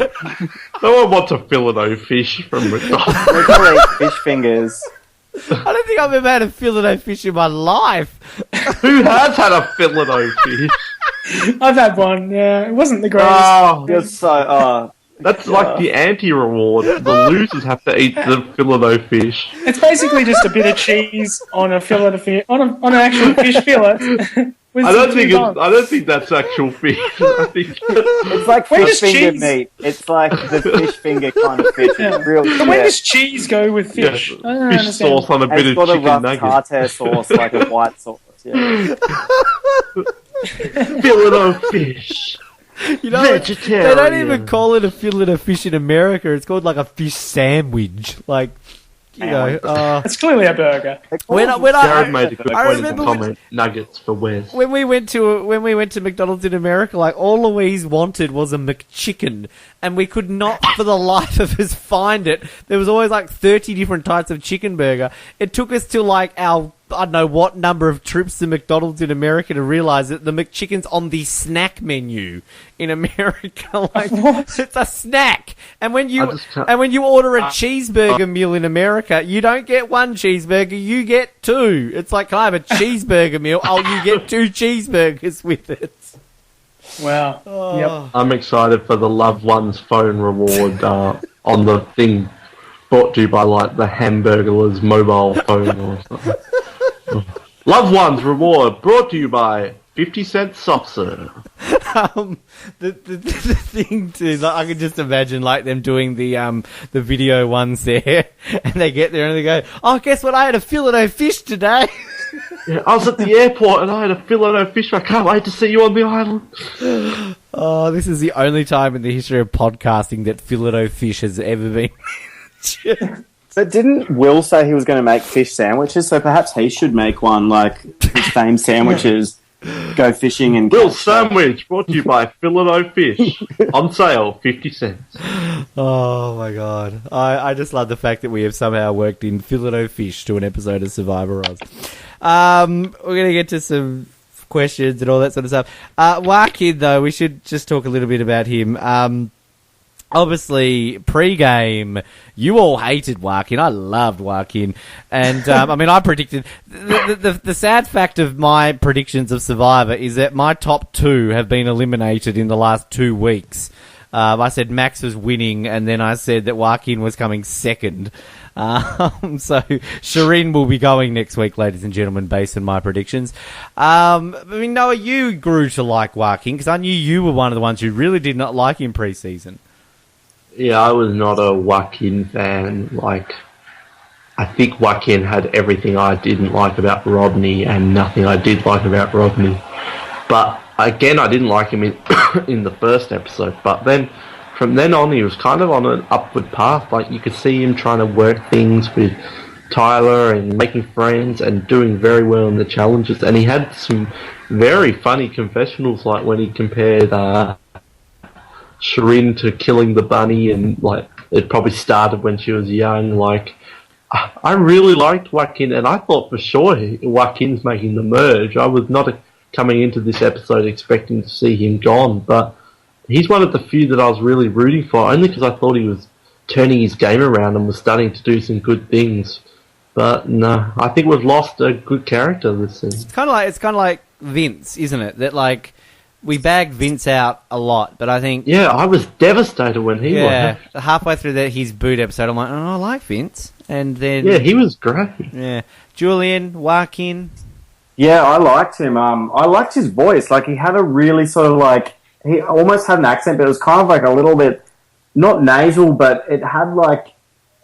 No one wants a fillet fish from McDonald's. We call it fish fingers. I don't think I've ever had a fillet fish in my life. Who has had a fillet fish? I've had one, yeah. It wasn't the greatest. Oh, You're so... that's like the anti-reward. The losers have to eat the fillet fish. It's basically just a bit of cheese on a fillet of fish, on an actual fish fillet. I don't think that's actual fish. I think it's like when fish finger cheese... meat. It's like the fish finger kind of fish. Yeah. It's real But when does cheese go with fish? Yeah. I don't Fish understand. sauce on a bit It's of got a chicken rough nugget. tartare sauce, like a white sauce. Yeah. Fillet of fish. You know, Vegetarian. they don't even call it a fillet of fish in America. It's called like a fish sandwich. Like, you know, it's clearly a burger. Jared made a good I point in the remember comment. Nuggets for Wes. when we went to McDonald's in America, like all Louise wanted was a McChicken, and we could not for the life of us find it. There was always like 30 different types of chicken burger. It took us to like our I don't know what number of trips to McDonald's in America to realise that the McChicken's on the snack menu in America. Like, it's a snack. And when you order a cheeseburger meal in America, you don't get one cheeseburger, you get two. It's like, can I have a cheeseburger meal? Oh, you get two cheeseburgers with it. Wow. Oh. Yep. I'm excited for the loved one's phone reward on the thing brought to you by like the Hamburger's mobile phone or something. Loved ones reward brought to you by 50-cent soft serve. The thing too, like, I can just imagine like them doing the video ones there, and they get there and they go, "Oh, guess what? I had a fillet o fish today." Yeah, I was at the airport and I had a fillet o fish. I can't wait to see you on the island. Oh, this is the only time in the history of podcasting that fillet o fish has ever been mentioned. But didn't Will say he was going to make fish sandwiches? So perhaps he should make one, like his famed sandwiches. Go fishing and Will's sandwich brought to you by fillet o fish on sale 50 cents. Oh my god, I just love the fact that we have somehow worked in fillet o fish to an episode of Survivor Oz. We're gonna get to some questions and all that sort of stuff. Joaquin, though, we should just talk a little bit about him. Obviously, pre-game, you all hated Joaquin. I loved Joaquin. And, I mean, I predicted... The sad fact of my predictions of Survivor is that my top two have been eliminated in the last 2 weeks. I said Max was winning, and then I said that Joaquin was coming second. So Shireen will be going next week, ladies and gentlemen, based on my predictions. I mean, Noah, you grew to like Joaquin, because I knew you were one of the ones who really did not like him pre-season. Yeah, I was not a Joaquin fan. Like, I think Joaquin had everything I didn't like about Rodney and nothing I did like about Rodney. But again, I didn't like him in the first episode. But then, from then on, he was kind of on an upward path. Like, you could see him trying to work things with Tyler and making friends and doing very well in the challenges. And he had some very funny confessionals, like when he compared Shireen to killing the bunny, and like it probably started when she was young. Like, I really liked Joaquin, and I thought for sure Joaquin's making the merge. I was not coming into this episode expecting to see him gone, but he's one of the few that I was really rooting for, only because I thought he was turning his game around and was starting to do some good things. But no, I think we've lost a good character this season. It's kind of like Vince, isn't it? That like we bagged Vince out a lot, but I think I was devastated when he won. Halfway through his boot episode, I'm like, oh, I like Vince, and then he was great. Yeah, Julian, Joaquin. Yeah, I liked him. I liked his voice. Like, he had a really sort of like, he almost had an accent, but it was kind of like a little bit not nasal, but it had like,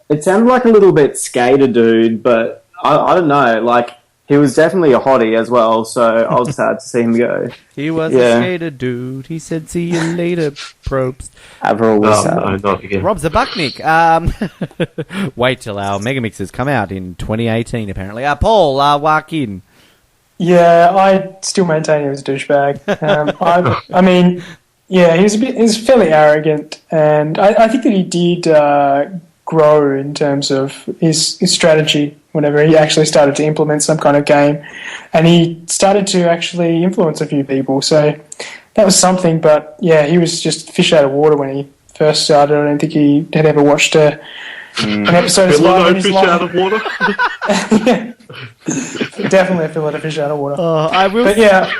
it sounded like a little bit skater dude, but I don't know, like. He was definitely a hottie as well, so I was sad to see him go. He was a skater dude. He said, "See you later, probes." Avril was sad. No, not again. Rob Zabachnik. Wait till our Megamixes come out in 2018, apparently. Paul, Joaquin. Yeah, I still maintain he was a douchebag. I mean, yeah, he was fairly arrogant, and I think that he did grow in terms of his strategy whenever he actually started to implement some kind of game. And he started to actually influence a few people. So that was something. But, yeah, he was just fish out of water when he first started. I don't think he had ever watched an episode of Survivor in his life. Fish out of water? Yeah. Definitely a fillet of fish out of water. I will. But, yeah.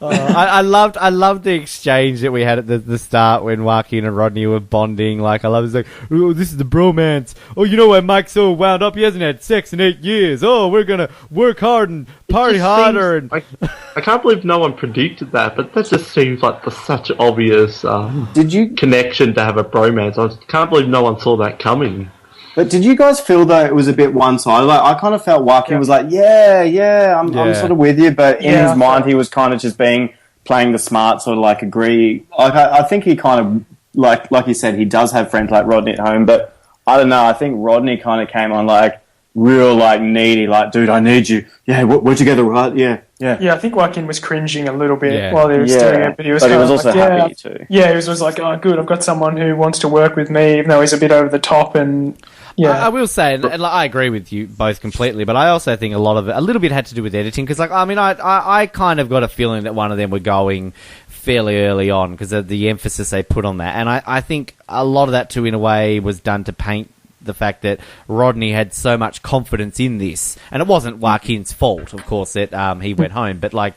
I loved the exchange that we had at the start when Joaquin and Rodney were bonding. Like, I love it's like, oh, this is the bromance. Oh, you know why Mike's so wound up? He hasn't had sex in 8 years. Oh, we're gonna work hard and party harder. And I can't believe no one predicted that, but that just seems like such obvious connection to have a bromance. I can't believe no one saw that coming. But did you guys feel though it was a bit one-sided? Like I kind of felt Joaquin was like, I'm sort of with you, but in his mind he was kind of just playing the smart, sort of like agree. Like I think he kind of like you said, he does have friends like Rodney at home, but I don't know. I think Rodney kind of came on like real like needy, like dude, I need you. Yeah, we're together, right? Yeah. Yeah, I think Joaquin was cringing a little bit while he was doing it, but he was also happy too. Yeah, he was like, oh, good, I've got someone who wants to work with me, even though he's a bit over the top and. Yeah. I will say, and I agree with you both completely, but I also think a little bit had to do with editing, because, like, I mean, I kind of got a feeling that one of them were going fairly early on because of the emphasis they put on that, and I think a lot of that too, in a way, was done to paint the fact that Rodney had so much confidence in this, and it wasn't Joaquin's fault, of course, that he went home, but like.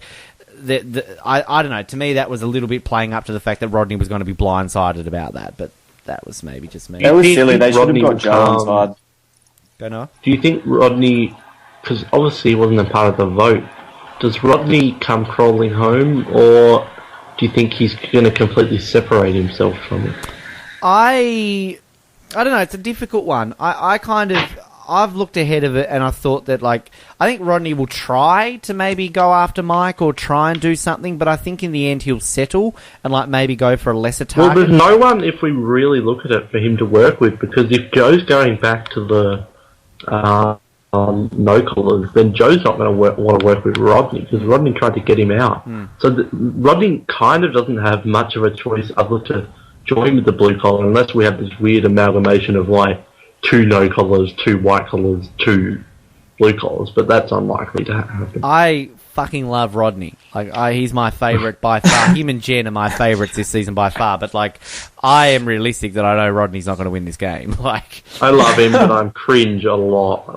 I don't know. To me, that was a little bit playing up to the fact that Rodney was going to be blindsided about that, but. That was maybe just me. That was silly. They should have got Joe on side. Go Noah. Do you think Rodney, because obviously he wasn't a part of the vote, does Rodney come crawling home, or do you think he's going to completely separate himself from it? I don't know. It's a difficult one. I've looked ahead of it and I thought that, like, I think Rodney will try to maybe go after Mike or try and do something, but I think in the end he'll settle and, like, maybe go for a lesser target. Well, there's no one, if we really look at it, for him to work with, because if Joe's going back to the no collars, then Joe's not going to want to work with Rodney, because Rodney tried to get him out. So Rodney kind of doesn't have much of a choice other to join with the blue collar, unless we have this weird amalgamation of, like, 2 no collars, 2 white collars, 2 blue collars, but that's unlikely to happen. I fucking love Rodney. Like, he's my favourite by far. Him and Jen are my favourites this season by far, but, like, I am realistic that I know Rodney's not going to win this game. Like, I love him, but I'm cringe a lot.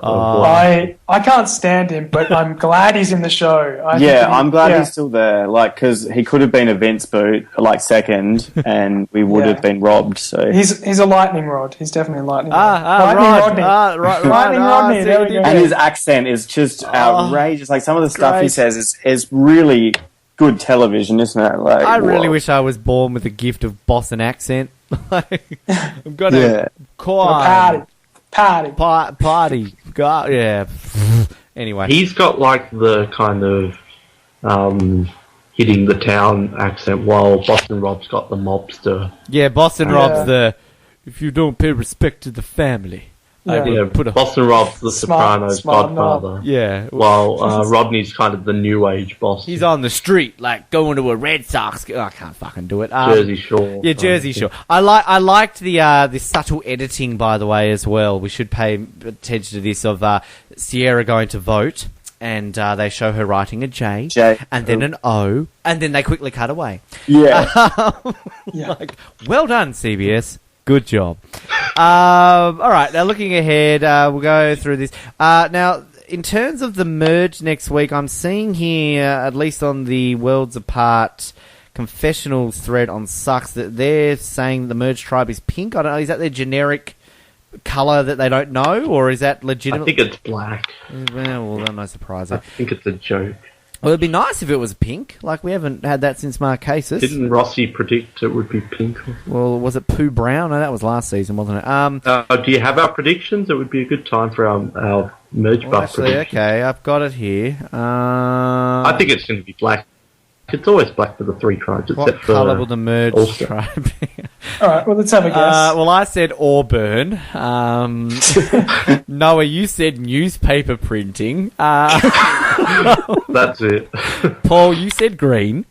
I can't stand him, but I'm glad he's in the show. I'm glad he's still there, like, because he could have been a Vince boot, like, second, and we would have been robbed, so... He's a lightning rod. He's definitely a lightning rod. Lightning Rodney. Lightning Rodney, there we go. And his accent is just outrageous. Like, some of the stuff he says is really... good television, isn't it? Like, I really wish I was born with the gift of Boston accent. Like, I'm gonna party. God, yeah. Anyway, he's got like the kind of hitting the town accent, while Boston Rob's got the mobster. Yeah, Boston Rob's the if you don't pay respect to the family. Boston Rob's the Sopranos' godfather. Yeah. While Rodney's kind of the new age boss. He's on the street, like, going to a Red Sox... I can't fucking do it. Jersey Shore. Yeah, Jersey Shore. I liked the subtle editing, by the way, as well. We should pay attention to this, of Sierra going to vote, and they show her writing a J. And then an O, and then they quickly cut away. Yeah. Like, well done, CBS. Good job. All right, now looking ahead, we'll go through this. Now, in terms of the merge next week, I'm seeing here, at least on the Worlds Apart confessionals thread on Sucks, that they're saying the merge tribe is pink. I don't know, is that their generic colour that they don't know, or is that legitimate? I think it's black. Well, no surprise. I think it's a joke. Well, it'd be nice if it was pink. Like, we haven't had that since Marquesas. Didn't Rossi predict it would be pink? Well, was it Pooh Brown? No, that was last season, wasn't it? Do you have our predictions? It would be a good time for our merge buff predictions. Okay, I've got it here. I think it's going to be black. It's always black for the 3 tribes. What colour will the merge tribe be? All right, well, let's have a guess. Well, I said Auburn. Noah, you said newspaper printing. That's it. Paul, you said green.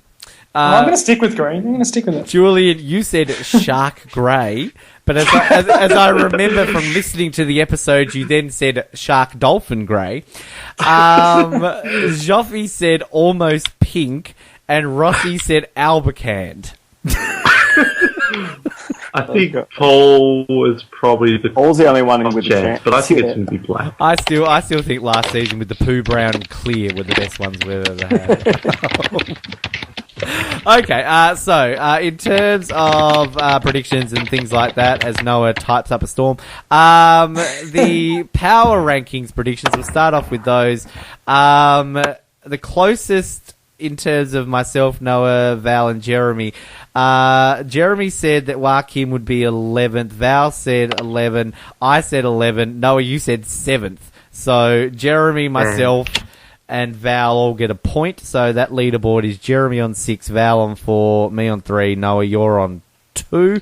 I'm going to stick with green. I'm going to stick with it. Julian, you said shark grey, but as I remember from listening to the episode, you then said shark dolphin grey. Joffy said almost pink, and Rossi said albicand. I think Paul was probably Paul's the only one with a chance, but I think it's going to be black. I still think last season with the poo brown and clear were the best ones we've ever had. Okay, so in terms of predictions and things like that, as Noah types up a storm, the power rankings predictions, we'll start off with those. The closest in terms of myself, Noah, Val, and Jeremy, Jeremy said that Joaquin would be 11th. Val said 11. I said 11. Noah, you said 7th. So Jeremy, myself, and Val all get a point. So that leaderboard is Jeremy on 6, Val on 4, me on 3, Noah, you're on 2.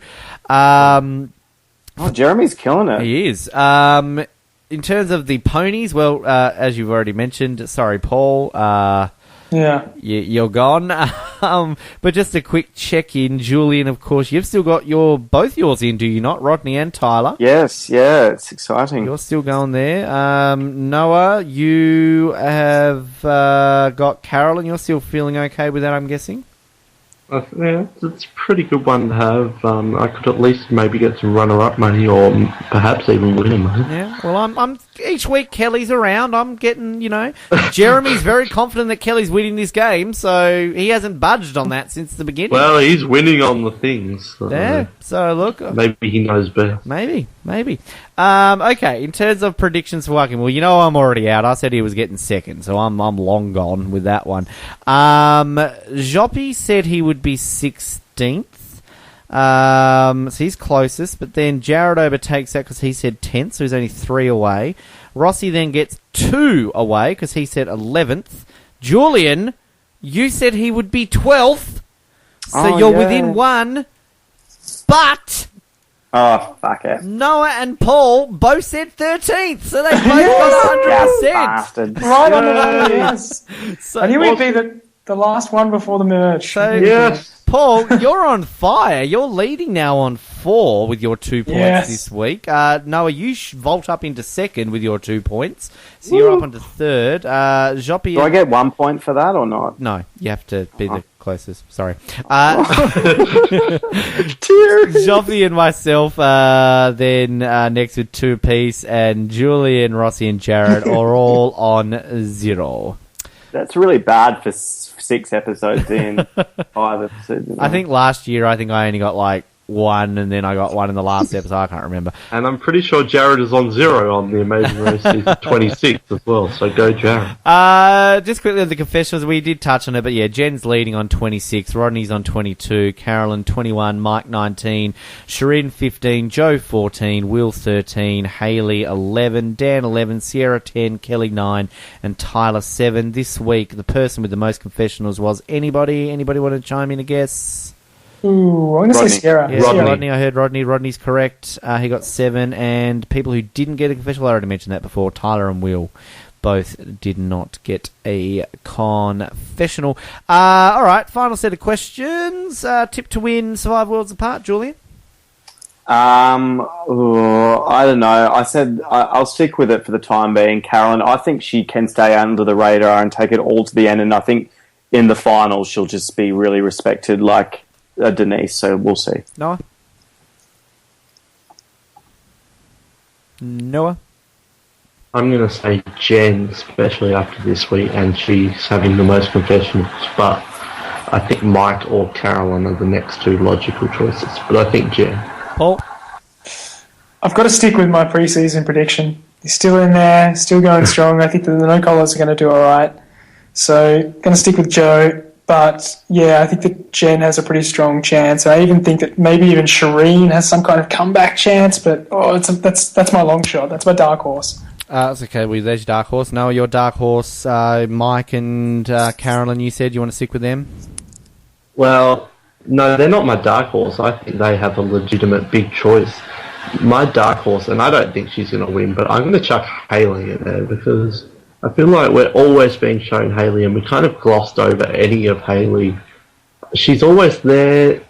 Jeremy's killing it. He is. In terms of the ponies, well, as you've already mentioned, sorry, Paul, yeah, you're gone. But just a quick check-in, Julian, of course, you've still got both yours in, do you not, Rodney and Tyler? Yes, yeah, it's exciting. You're still going there. Noah, you have got Carolyn. You're still feeling okay with that, I'm guessing? Yeah, it's a pretty good one to have. I could at least maybe get some runner-up money, or perhaps even win money. Yeah, well, I'm each week Kelly's around. I'm getting, Jeremy's very confident that Kelly's winning this game, so he hasn't budged on that since the beginning. Well, he's winning on the things. So yeah, so look, maybe he knows best. Maybe. Okay, in terms of predictions for Joaquin, well, I'm already out. I said he was getting second, so I'm long gone with that one. Joppy said he would be 16th. So he's closest, but then Jared overtakes that because he said 10th, so he's only 3 away. Rossi then gets 2 away because he said 11th. Julian, you said he would be 12th, so you're within 1, but... Oh, fuck it. Noah and Paul both said 13th, so they both got 100%. Right on the money, yes. So, and he would be the last one before the merge. So, yes. Paul, you're on fire. You're leading now on 4 with your 2 points this week. Noah, you vault up into second with your 2 points. So you're up onto third. Joppy, do I get 1 point for that or not? No, you have to be the closest. Sorry. Joppy and myself then next with 2 apiece, and Julian, Rossi, and Jared are all on 0. That's really bad for 6 episodes in, 5 episodes in. I think last year, I only got like 1, and then I got 1 in the last episode. I can't remember. And I'm pretty sure Jared is on 0 on the Amazing Race season 26 as well, so go Jared. Just quickly on the confessionals, we did touch on it, but yeah, Jen's leading on 26, Rodney's on 22, Carolyn 21, Mike 19, Shireen 15, Joe 14, Will 13, Haley 11, Dan 11, Sierra 10, Kelly 9, and Tyler 7. This week, the person with the most confessionals was anybody? Anybody want to chime in a guess? Ooh, I'm going to say Sierra. Yeah, Rodney, I heard Rodney. Rodney's correct. He got 7, and people who didn't get a confessional, I already mentioned that before, Tyler and Will both did not get a confessional. All right, final set of questions. Tip to win Survive Worlds Apart, Julian? I don't know. I said I'll stick with it for the time being, Carolyn. I think she can stay under the radar and take it all to the end, and I think in the finals she'll just be really respected like Denise, so we'll see. Noah? I'm going to say Jen, especially after this week, and she's having the most confessionals, but I think Mike or Carolyn are the next 2 logical choices, but I think Jen. Paul? I've got to stick with my pre-season prediction. He's still in there, still going strong. I think the no-collars are going to do all right. So, going to stick with Joe. But, yeah, I think that Jen has a pretty strong chance. I even think that maybe even Shireen has some kind of comeback chance. But, that's my long shot. That's my dark horse. That's okay. There's your dark horse. Noah, your dark horse. Mike and Carolyn, you said you want to stick with them? Well, no, they're not my dark horse. I think they have a legitimate big choice. My dark horse, and I don't think she's going to win, but I'm going to chuck Haley in there because I feel like we're always being shown Haley, and we kind of glossed over any of Haley she's always there.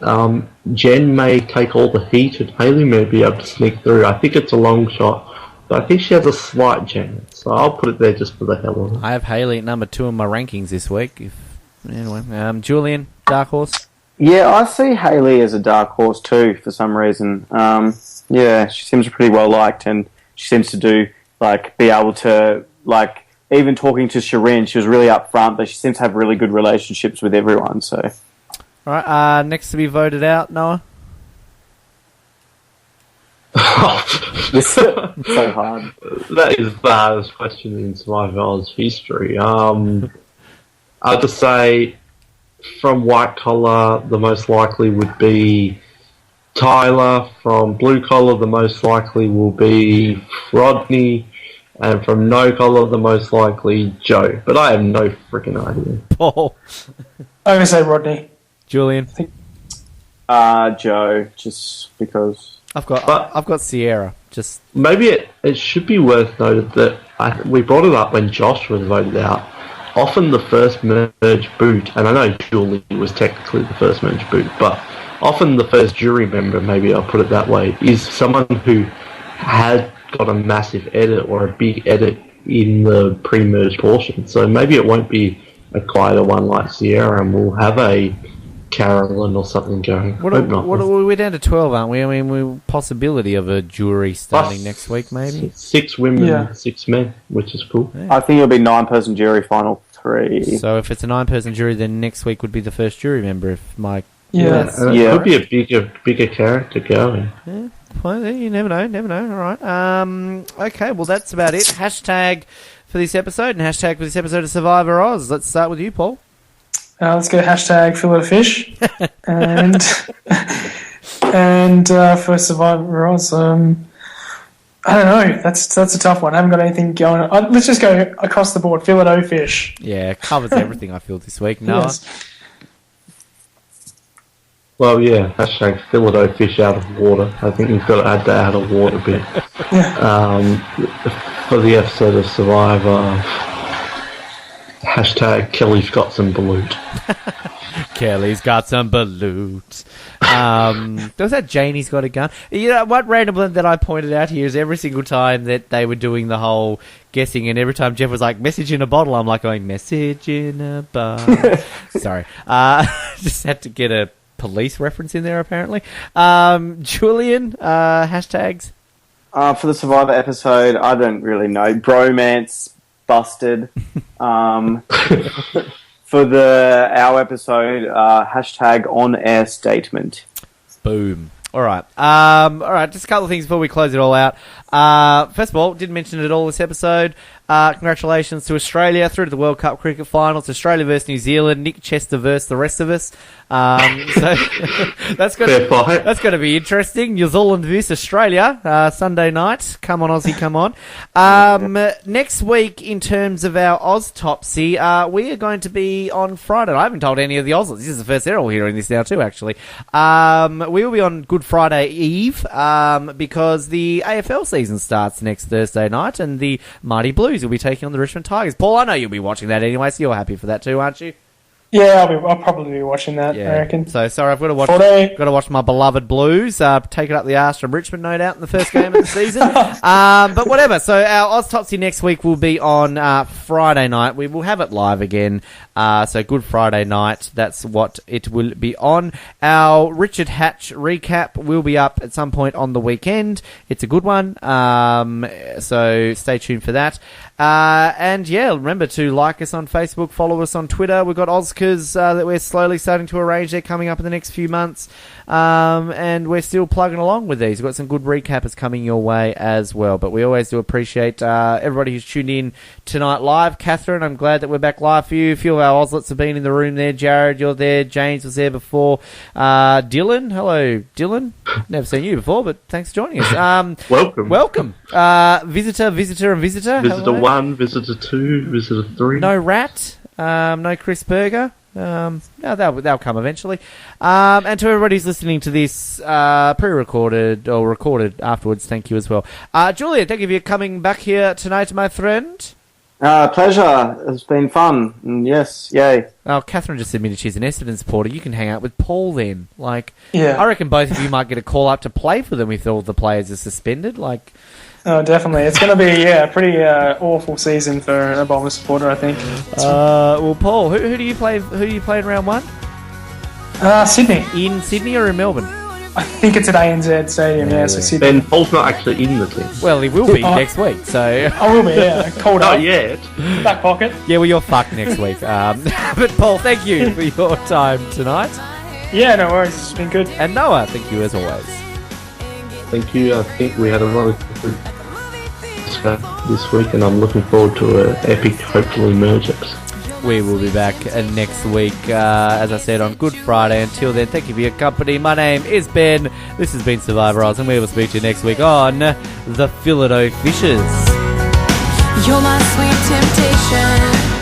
Jen may take all the heat, and Haley may be able to sneak through. I think it's a long shot, but I think she has a slight chance. So I'll put it there just for the hell of it. I have Haley at number 2 in my rankings this week. Anyway, Julian, dark horse. Yeah, I see Haley as a dark horse too for some reason. Yeah, she seems pretty well liked, and she seems to be able to, even talking to Shirin, she was really upfront, but she seems to have really good relationships with everyone, so. All right, next to be voted out, Noah? It's so hard. That is the hardest question in Survivor Oz history. I'll just say, from white collar, the most likely would be Tyler. From blue collar, the most likely will be Rodney. And from no collar, the most likely Joe. But I have no freaking idea. Paul. I'm going to say Rodney. Julian. Joe, just because. I've got Sierra. Just maybe it should be worth noted that we brought it up when Josh was voted out. Often the first merge boot, and I know Julie was technically the first merge boot, but often the first jury member, maybe I'll put it that way, is someone who had got a massive edit or a big edit in the pre-merge portion. So maybe it won't be a quieter one like Sierra, and we'll have a Carolyn or something going. We're down to 12, aren't we? I mean, possibility of a jury starting next week, maybe? 6 women, 6 men, which is cool. Yeah. I think it'll be 9-person jury, final 3. So if it's a 9-person jury, then next week would be the first jury member, if my... Yeah, and it could be a bigger character going. Yeah. Well, you never know. All right. Okay, well, that's about it. Hashtag for this episode and hashtag for this episode of Survivor Oz. Let's start with you, Paul. Let's go hashtag fillet of fish. and for Survivor Oz, I don't know. That's a tough one. I haven't got anything going on. Let's just go across the board. Fillet o fish. Yeah, it covers everything I feel this week. Noah? Yes. Well, yeah, hashtag fillet o fish out of water. I think you've got to add that out of water bit. For the episode of Survivor, hashtag Kelly's got some balut. Kelly's got some balut. Was that Janie's got a gun? You know, what random one that I pointed out here is every single time that they were doing the whole guessing, and every time Jeff was like, message in a bottle, I'm like going, message in a bottle. Sorry. Just had to get a police reference in there, apparently. Julian, hashtags? For the Survivor episode, I don't really know. Bromance busted. For our episode, hashtag on air statement. Boom. All right. Just a couple of things before we close it all out. First of all, didn't mention it at all this episode. Congratulations to Australia through to the World Cup cricket finals. Australia versus New Zealand. Nick Chester versus the rest of us. So that's going to be interesting. New Zealand versus Australia Sunday night. Come on, Aussie, come on. Next week, in terms of our Oztopsy, we are going to be on Friday. I haven't told any of the Ozlets. This is the first they're all hearing this now too, actually. We will be on Good Friday Eve because the AFL season starts next Thursday night, and the Mighty Blues will be taking on the Richmond Tigers. Paul, I know you'll be watching that anyway, so you're happy for that too, aren't you? Yeah, I'll probably be watching that, I reckon. So, sorry, I've got to watch my beloved Blues take it up the arse from Richmond, no doubt, in the first game of the season. But whatever. So, our Oztopsy next week will be on Friday night. We will have it live again. So, Good Friday night. That's what it will be on. Our Richard Hatch recap will be up at some point on the weekend. It's a good one. So, stay tuned for that. And yeah, remember to like us on Facebook, follow us on Twitter. We've got Ozcars that we're slowly starting to arrange. They're coming up in the next few months. And we're still plugging along with these. We've got some good recappers coming your way as well. But we always do appreciate everybody who's tuned in tonight live. Catherine, I'm glad that we're back live for you. A few of our Ozlets have been in the room there. Jared, you're there. James was there before. Dylan, hello, Dylan. Never seen you before, but thanks for joining us. Welcome. Visitor, and visitor. Visitor hello. 1, visitor 2, visitor 3. No Rat. No Chris Berger. They'll come eventually. And to everybody who's listening to this pre-recorded or recorded afterwards, thank you as well. Julia, thank you for coming back here tonight, my friend. Pleasure. It's been fun. And yes, yay. Oh, Catherine just admitted she's an Essendon supporter. You can hang out with Paul then. Like, Yeah. I reckon both of you might get a call up to play for them if all the players are suspended. Like, Oh, definitely. It's going to be a pretty awful season for a Bombers supporter, I think. well, Paul, who do you play? Who do you play in round one? Sydney. In Sydney or in Melbourne? I think it's at ANZ Stadium, so Sydney. Ben Paul's not actually in the team. Well, he will be next week, so... I will be, yeah. Called Not up. yet. Back pocket. Yeah, well, you're fucked next week. But, Paul, thank you for your time tonight. Yeah, no worries. It's been good. And Noah, thank you as always. Thank you. I think we had a lot of good this week, and I'm looking forward to an epic, hopefully, merge-ups. We will be back next week, as I said, on Good Friday. Until then, thank you for your company. My name is Ben. This has been Survivor Oz, and we will speak to you next week on The Philadelphia Fishers. You're my sweet temptation.